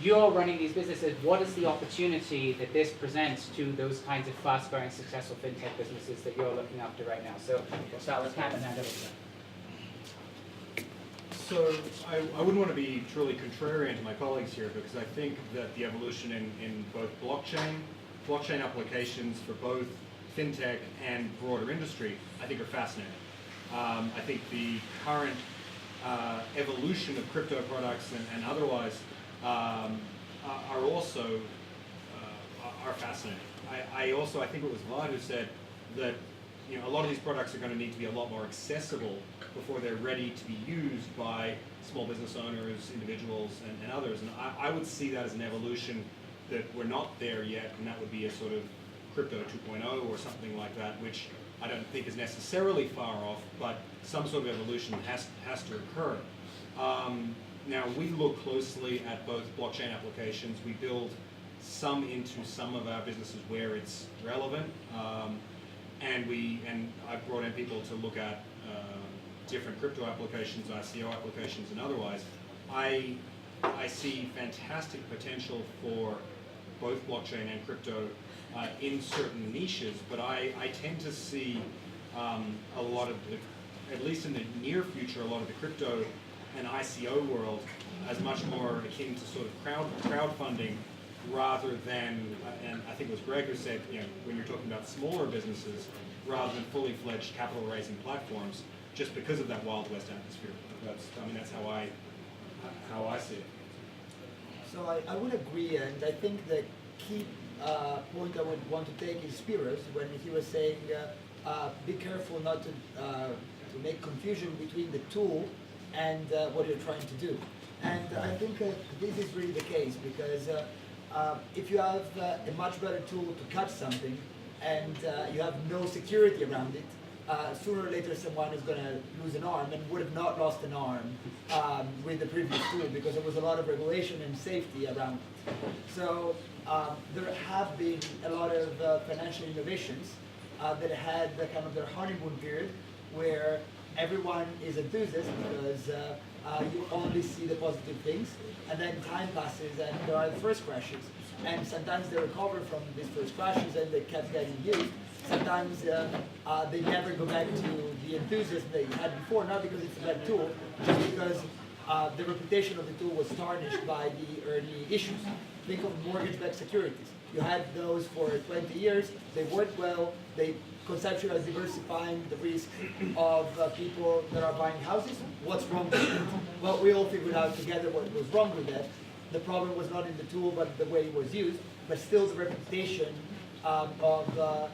you're running these businesses. What is the opportunity that this presents to those kinds of fast-growing, successful fintech businesses that you're looking after right now? So we'll start with Cam and then over to So I wouldn't want to be truly contrarian to my colleagues here, because I think that the evolution in both blockchain applications for both fintech and broader industry, I think are fascinating. I think the current evolution of crypto products and otherwise are also are fascinating. I think it was Vlad who said that, you know, a lot of these products are going to need to be a lot more accessible before they're ready to be used by small business owners, individuals, and others. And I would see that as an evolution that we're not there yet, and that would be a sort of crypto 2.0 or something like that, which I don't think is necessarily far off, but some sort of evolution has to occur. Now, we look closely at both blockchain applications. We build some into some of our businesses where it's relevant, and I've brought in people to look at different crypto applications, ICO applications, and otherwise. I see fantastic potential for both blockchain and crypto in certain niches, but I tend to see a lot of the, at least in the near future, a lot of the crypto and ICO world as much more akin to sort of crowdfunding rather than, and I think it was Greg who said, you know, when you're talking about smaller businesses, rather than fully fledged capital raising platforms, just because of that Wild West atmosphere. That's how I see it. So I would agree, and I think the key point I would want to take is Spiros when he was saying, be careful not to make confusion between the tool and what you're trying to do. And I think this is really the case, because if you have a much better tool to catch something and you have no security around it, sooner or later someone is going to lose an arm, and would have not lost an arm with the previous tool, because there was a lot of regulation and safety around it. So there have been a lot of financial innovations that had the kind of their honeymoon period, where everyone is enthusiastic because you only see the positive things, and then time passes and there are the first crashes, and sometimes they recover from these first crashes and they kept getting used. Sometimes they never go back to the enthusiasm they had before, not because it's a bad tool, just because the reputation of the tool was tarnished by the early issues. Think of mortgage-backed securities. You had those for 20 years, they worked well, they conceptualized diversifying the risk of people that are buying houses. What's wrong with it? Well, we all figured out together what was wrong with that. The problem was not in the tool, but the way it was used, but still the reputation of the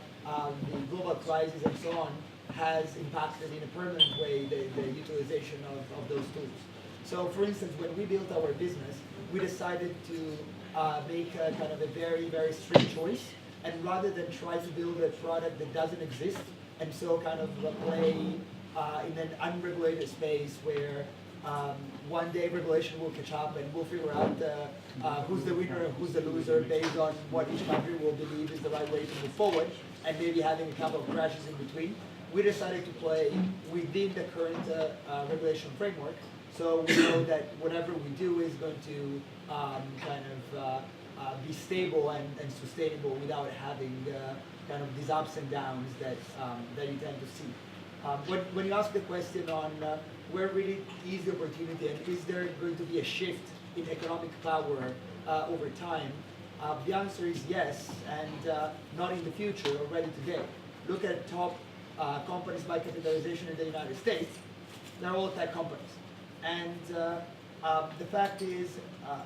global crisis and so on has impacted in a permanent way the utilization of those tools. So for instance, when we built our business, we decided to make a kind of a very, very strict choice, and rather than try to build a product that doesn't exist, and so kind of play in an unregulated space where one day regulation will catch up and we'll figure out who's the winner and who's the loser based on what each country will believe is the right way to move forward, and maybe having a couple of crashes in between. We decided to play within the current regulation framework, so we know that whatever we do is going to be stable and sustainable without having kind of these ups and downs that you tend to see. When you ask the question on where really is the opportunity and is there going to be a shift in economic power over time, the answer is yes, and not in the future, already today. Look at top companies by capitalization in the United States. They're all tech companies. And the fact is,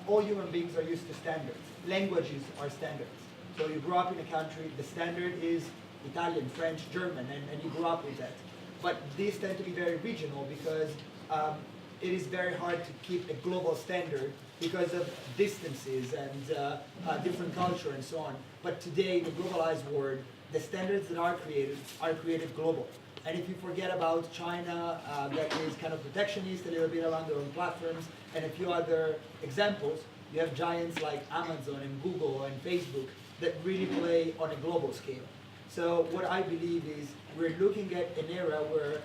all human beings are used to standards. Languages are standards. So you grow up in a country, the standard is Italian, French, German, and you grew up with that. but these tend to be very regional because it is very hard to keep a global standard because of distances and different culture and so on. But today, in the globalized world, the standards that are created global. And if you forget about China, that is kind of protectionist a little bit around their own platforms, and a few other examples, you have giants like Amazon and Google and Facebook that really play on a global scale. So what I believe is we're looking at an era where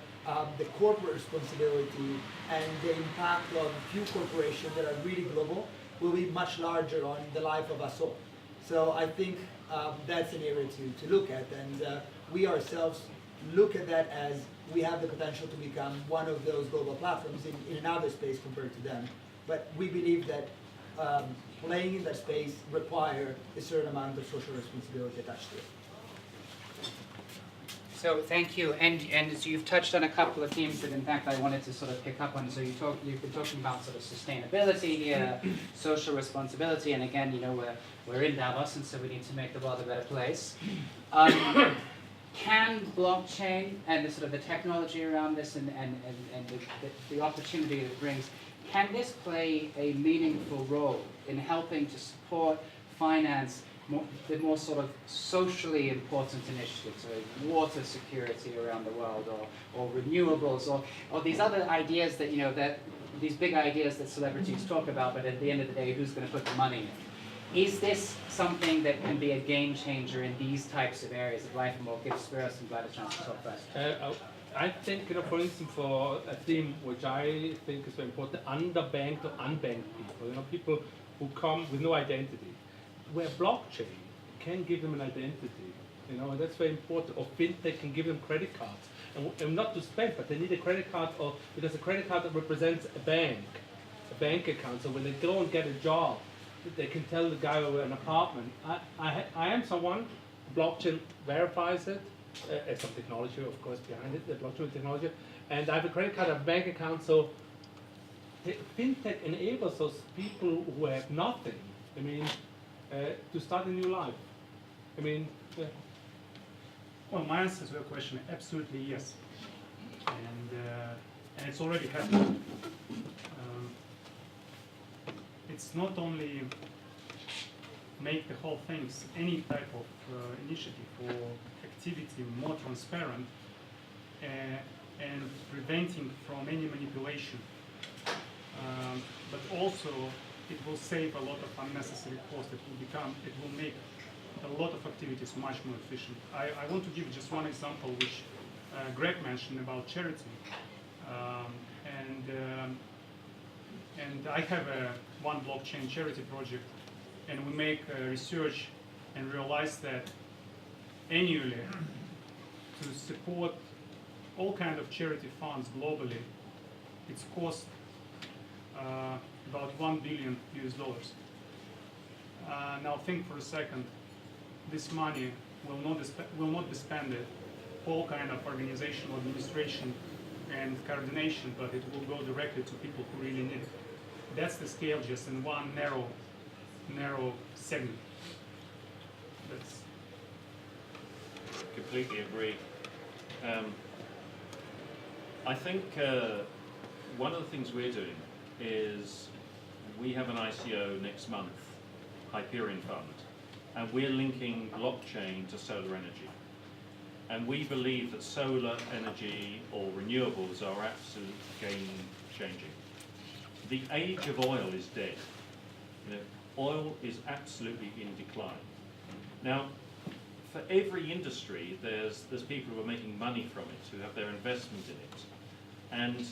the corporate responsibility and the impact of a few corporations that are really global will be much larger on the life of us all. So I think that's an area to look at, and we ourselves look at that as we have the potential to become one of those global platforms in another space compared to them. But we believe that playing in that space require a certain amount of social responsibility attached to it. So thank you, and so you've touched on a couple of themes that in fact I wanted to sort of pick up on. So you've been talking about sort of sustainability here, social responsibility, and again, you know, we're in Davos, and so we need to make the world a better place. Can blockchain and the sort of the technology around this and the opportunity that it brings, can this play a meaningful role in helping to support, finance the more sort of socially important initiatives, so water security around the world, or renewables, or these other ideas that, you know, that these big ideas that celebrities talk about, but at the end of the day, who's going to put the money in? Is this something that can be a game changer in these types of areas of life? And we'll give Spiros and Vlad a chance to talk first. I think, you know, for instance, for a theme which I think is very important, underbanked or unbanked people, you know, people who come with no identity, where blockchain can give them an identity, you know, and that's very important. Or fintech can give them credit cards, and not to spend, but they need a credit card, or because a credit card represents a bank account. So when they go and get a job, they can tell the guy over an apartment, I am someone. Blockchain verifies it. There's some technology, of course, behind it, the blockchain technology, and I have a credit card, a bank account. So fintech enables those people who have nothing, I mean, to start a new life. I mean, Well, my answer to your question, absolutely yes. And it's already happening. It's not only make the whole things, any type of initiative or activity more transparent and preventing from any manipulation, but also it will save a lot of unnecessary cost. It will make a lot of activities much more efficient. I want to give just one example, which Greg mentioned about charity. And I have one blockchain charity project, and we make research and realize that annually to support all kinds of charity funds globally, it's cost about $1 billion US. Now think for a second, this money will not be spent all kind of organizational administration and coordination, but it will go directly to people who really need it. That's the scale, just in one narrow segment. That's Completely agree. I think one of the things we're doing is we have an ICO next month, Hyperion Fund, and we're linking blockchain to solar energy. And we believe that solar energy or renewables are absolutely game-changing. The age of oil is dead. You know, oil is absolutely in decline. Now, for every industry, there's people who are making money from it, who have their investment in it, and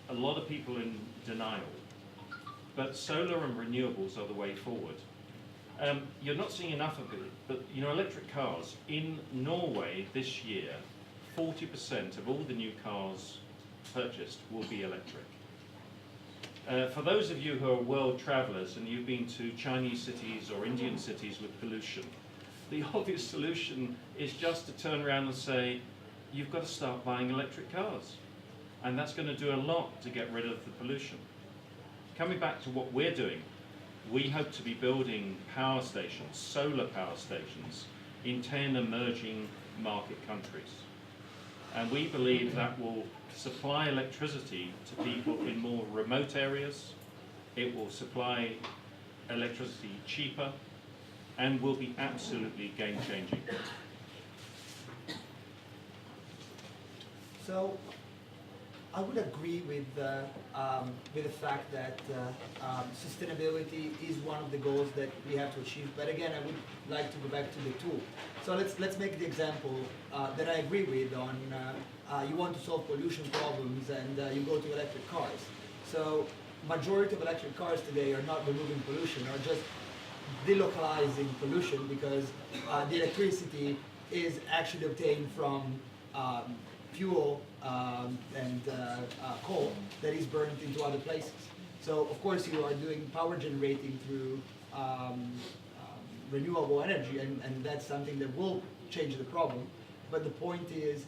a lot of people in denial. But solar and renewables are the way forward. You're not seeing enough of it, but you know, electric cars in Norway this year, 40% of all the new cars purchased will be electric. For those of you who are world travelers and you've been to Chinese cities or Indian cities with pollution, the obvious solution is just to turn around and say, you've got to start buying electric cars. And that's going to do a lot to get rid of the pollution. Coming back to what we're doing, we hope to be building power stations, solar power stations, in 10 emerging market countries. And we believe that will supply electricity to people in more remote areas. It will supply electricity cheaper and will be absolutely game-changing. So, I would agree with the fact that sustainability is one of the goals that we have to achieve. But again, I would like to go back to the tool. So let's make the example that I agree with on you want to solve pollution problems and you go to electric cars. So majority of electric cars today are not removing pollution, are just delocalizing pollution because the electricity is actually obtained from fuel and coal that is burned into other places. So of course you are doing power generating through renewable energy, and that's something that will change the problem. But the point is,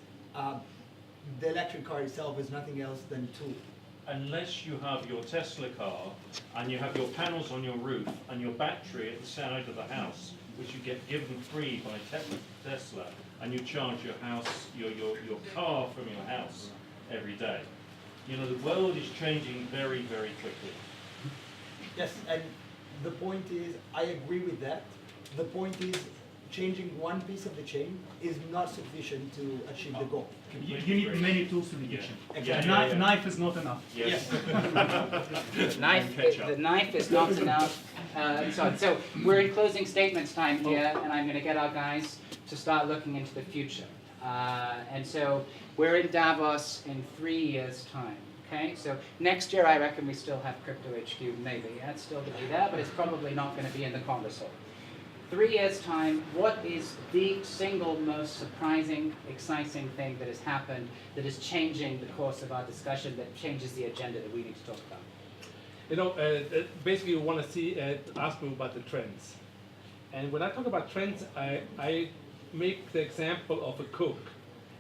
the electric car itself is nothing else than a tool. Unless you have your Tesla car and you have your panels on your roof and your battery at the side of the house, which you get given free by Tesla, and you charge your house, your car from your house every day. You know, the world is changing very, very quickly. Yes, and the point is, I agree with that. The point is, changing one piece of the chain is not sufficient to achieve the goal. You need many tools to the kitchen. Exactly. A knife is not enough. Yes. The knife is not enough. So we're in closing statements time here, and I'm going to get our guys to start looking into the future. And so we're in Davos in 3 years' time. Okay, so next year I reckon we still have Crypto HQ, maybe. Yeah, it's still going to be there, but it's probably not going to be in the Congress hall. 3 years' time, what is the single most surprising, exciting thing that has happened that is changing the course of our discussion, that changes the agenda that we need to talk about? You know, basically you want to see, ask me about the trends. And when I talk about trends, I make the example of a cook.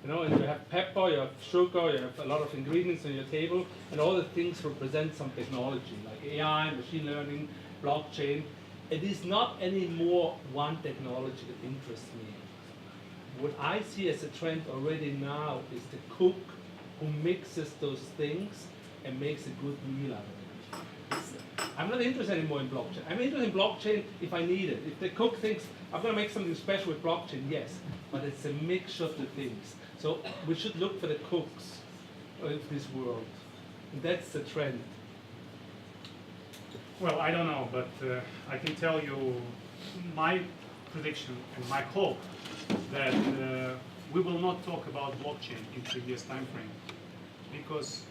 You know, and you have pepper, you have sugar, you have a lot of ingredients on your table, and all the things represent some technology, like AI, machine learning, blockchain. It is not anymore one technology that interests me. What I see as a trend already now is the cook who mixes those things and makes a good meal out of it. I'm not interested anymore in blockchain. I'm interested in blockchain if I need it. If the cook thinks, I'm going to make something special with blockchain, yes. But it's a mixture of the things. So we should look for the cooks of this world. And that's the trend. Well, I don't know, but I can tell you my prediction and my hope that we will not talk about blockchain in 3 years' time frame because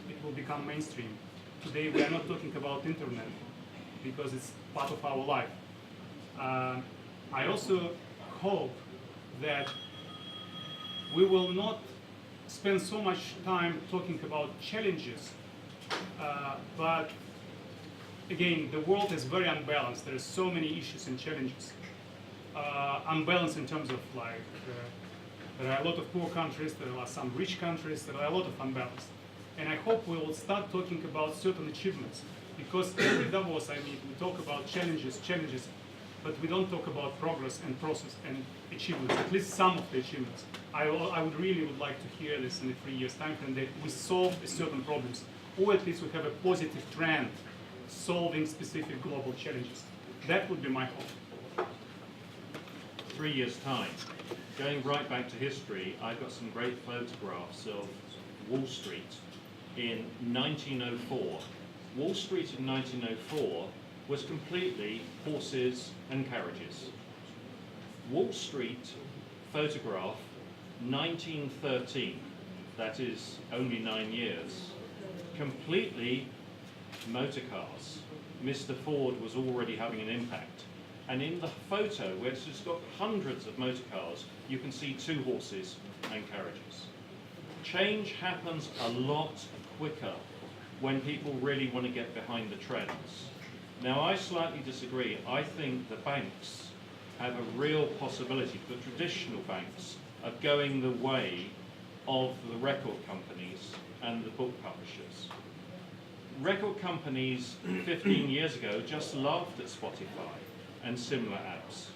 it will become mainstream. Today we are not talking about internet because it's part of our life. I also hope that we will not spend so much time talking about challenges, but again, the world is very unbalanced. There are so many issues and challenges. Unbalanced in terms of there are a lot of poor countries, there are some rich countries, there are a lot of unbalance. And I hope we will start talking about certain achievements, because every Davos I meet, we talk about challenges, but we don't talk about progress and process and achievements, at least some of the achievements. I would really like to hear this in the 3 years' time frame, that we solve certain problems, or at least we have a positive trend solving specific global challenges. That would be my hope. 3 years' time. Going right back to history, I've got some great photographs of Wall Street in 1904. Wall Street in 1904 was completely horses and carriages. Wall Street photograph 1913, that is only 9 years, completely motor cars. Mr. Ford was already having an impact. And in the photo, where it's just got hundreds of motor cars, you can see 2 horses and carriages. Change happens a lot quicker when people really want to get behind the trends. Now, I slightly disagree. I think the banks have a real possibility, the traditional banks, of going the way of the record companies and the book publishers. Record companies 15 years ago just laughed at Spotify and similar apps,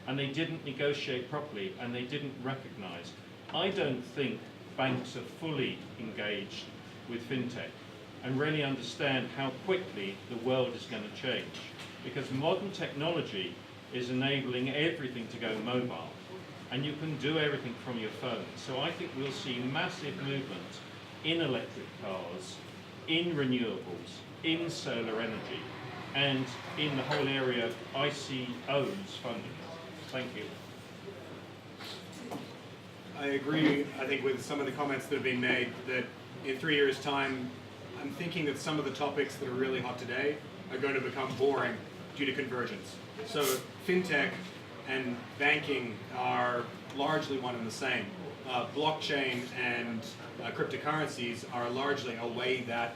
and they didn't negotiate properly, and they didn't recognize. I don't think banks are fully engaged with fintech and really understand how quickly the world is going to change. Because modern technology is enabling everything to go mobile, and you can do everything from your phone. So I think we'll see massive movement in electric cars, in renewables, in solar energy, and in the whole area of ICOs funding. Thank you. I agree, I think, with some of the comments that have been made, that in 3 years' time, I'm thinking that some of the topics that are really hot today are going to become boring due to convergence. So fintech and banking are largely one and the same. Blockchain and cryptocurrencies are largely a way that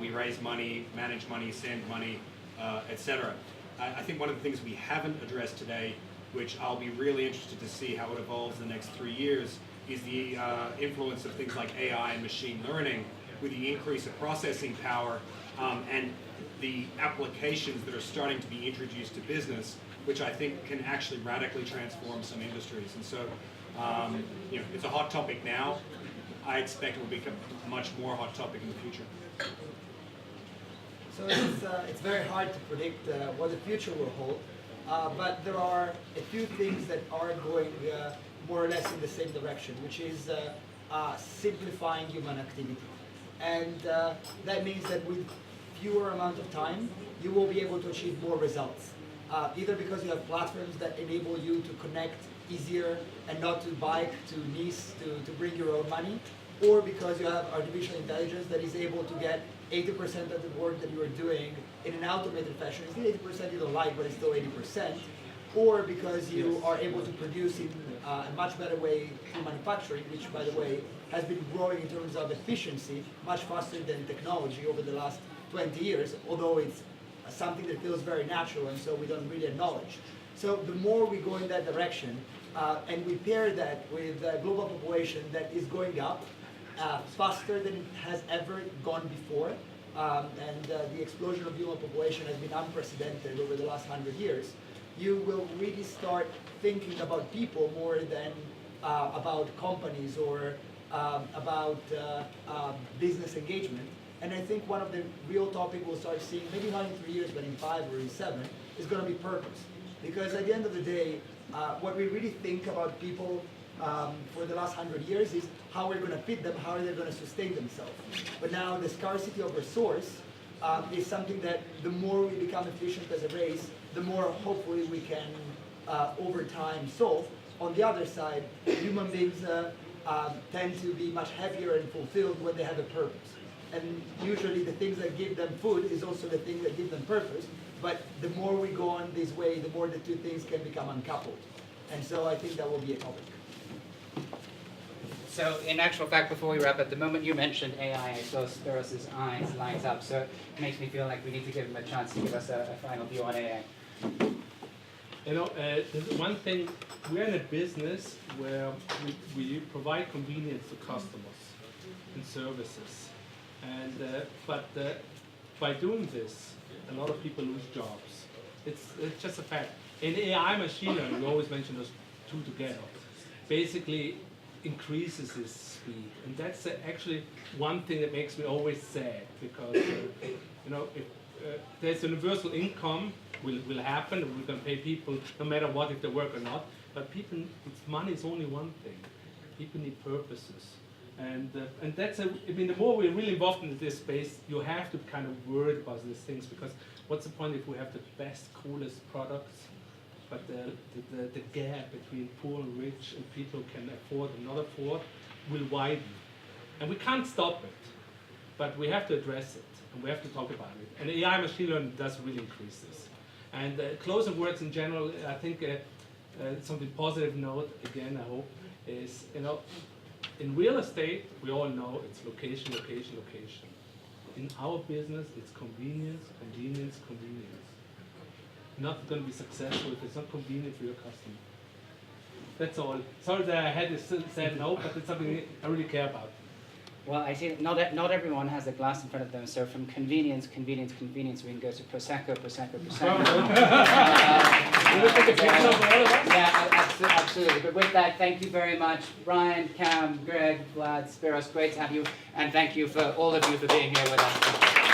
we raise money, manage money, send money, etc. I think one of the things we haven't addressed today, which I'll be really interested to see how it evolves in the next 3 years, is the influence of things like AI and machine learning with the increase of processing power and the applications that are starting to be introduced to business, which I think can actually radically transform some industries. And so, it's a hot topic now. I expect it will become a much more hot topic in the future. So it's very hard to predict what the future will hold, but there are a few things that are going more or less in the same direction, which is simplifying human activity. And that means that with fewer amount of time, you will be able to achieve more results. Either because you have platforms that enable you to connect easier and not to bike to Nice to bring your own money, or because you have artificial intelligence that is able to get 80% of the work that you are doing in an automated fashion. It's still 80% you don't like, but it's still 80%. Or because you are able to produce in a much better way through manufacturing, which, by the way, has been growing in terms of efficiency much faster than technology over the last 20 years, although it's something that feels very natural and so we don't really acknowledge. So the more we go in that direction, and we pair that with a global population that is going up faster than it has ever gone before, and the explosion of human population has been unprecedented over the last 100 years, you will really start thinking about people more than about companies or about business engagement. And I think one of the real topics we'll start seeing, maybe not in 3 years, but in 5 or in 7, is going to be purpose. Because at the end of the day, what we really think about people for the last 100 years is how we're going to feed them, how are they going to sustain themselves. But now the scarcity of resource is something that the more we become efficient as a race, the more hopefully we can over time solve. On the other side, human beings tend to be much happier and fulfilled when they have a purpose. And usually the things that give them food is also the things that give them purpose. But the more we go on this way, the more the two things can become uncoupled. And so I think that will be a topic. So in actual fact, before we wrap up, the moment you mentioned AI, I saw Spiros' eyes light up. So it makes me feel like we need to give him a chance to give us a final view on AI. There's one thing, we're in a business where we provide convenience to customers and services. And by doing this, a lot of people lose jobs. It's just a fact. In AI machine learning, we always mention those two together. Basically, increases its speed, and that's actually one thing that makes me always sad, because if there's universal income will happen, we're going to pay people no matter what, if they work or not. But people, money is only one thing. People need purposes. And that's the more we're really involved in this space, you have to kind of worry about these things, because what's the point if we have the best, coolest products, but the gap between poor and rich and people who can afford and not afford will widen. And we can't stop it, but we have to address it, and we have to talk about it. And AI machine learning does really increase this. And closing words in general, I think something positive note, again, I hope, is, in real estate, we all know it's location, location, location. In our business, it's convenience, convenience, convenience. Not going to be successful if it's not convenient for your customer. That's all. Sorry that I had to say no, but it's something I really care about. Well, I see that not everyone has a glass in front of them, so from convenience, convenience, convenience, we can go to Prosecco, Prosecco, Prosecco. You want to take a picture of all of us? Yeah, absolutely. But with that, thank you very much, Brian, Cam, Greg, Vlad, Spiros. Great to have you, and thank you for all of you for being here with us.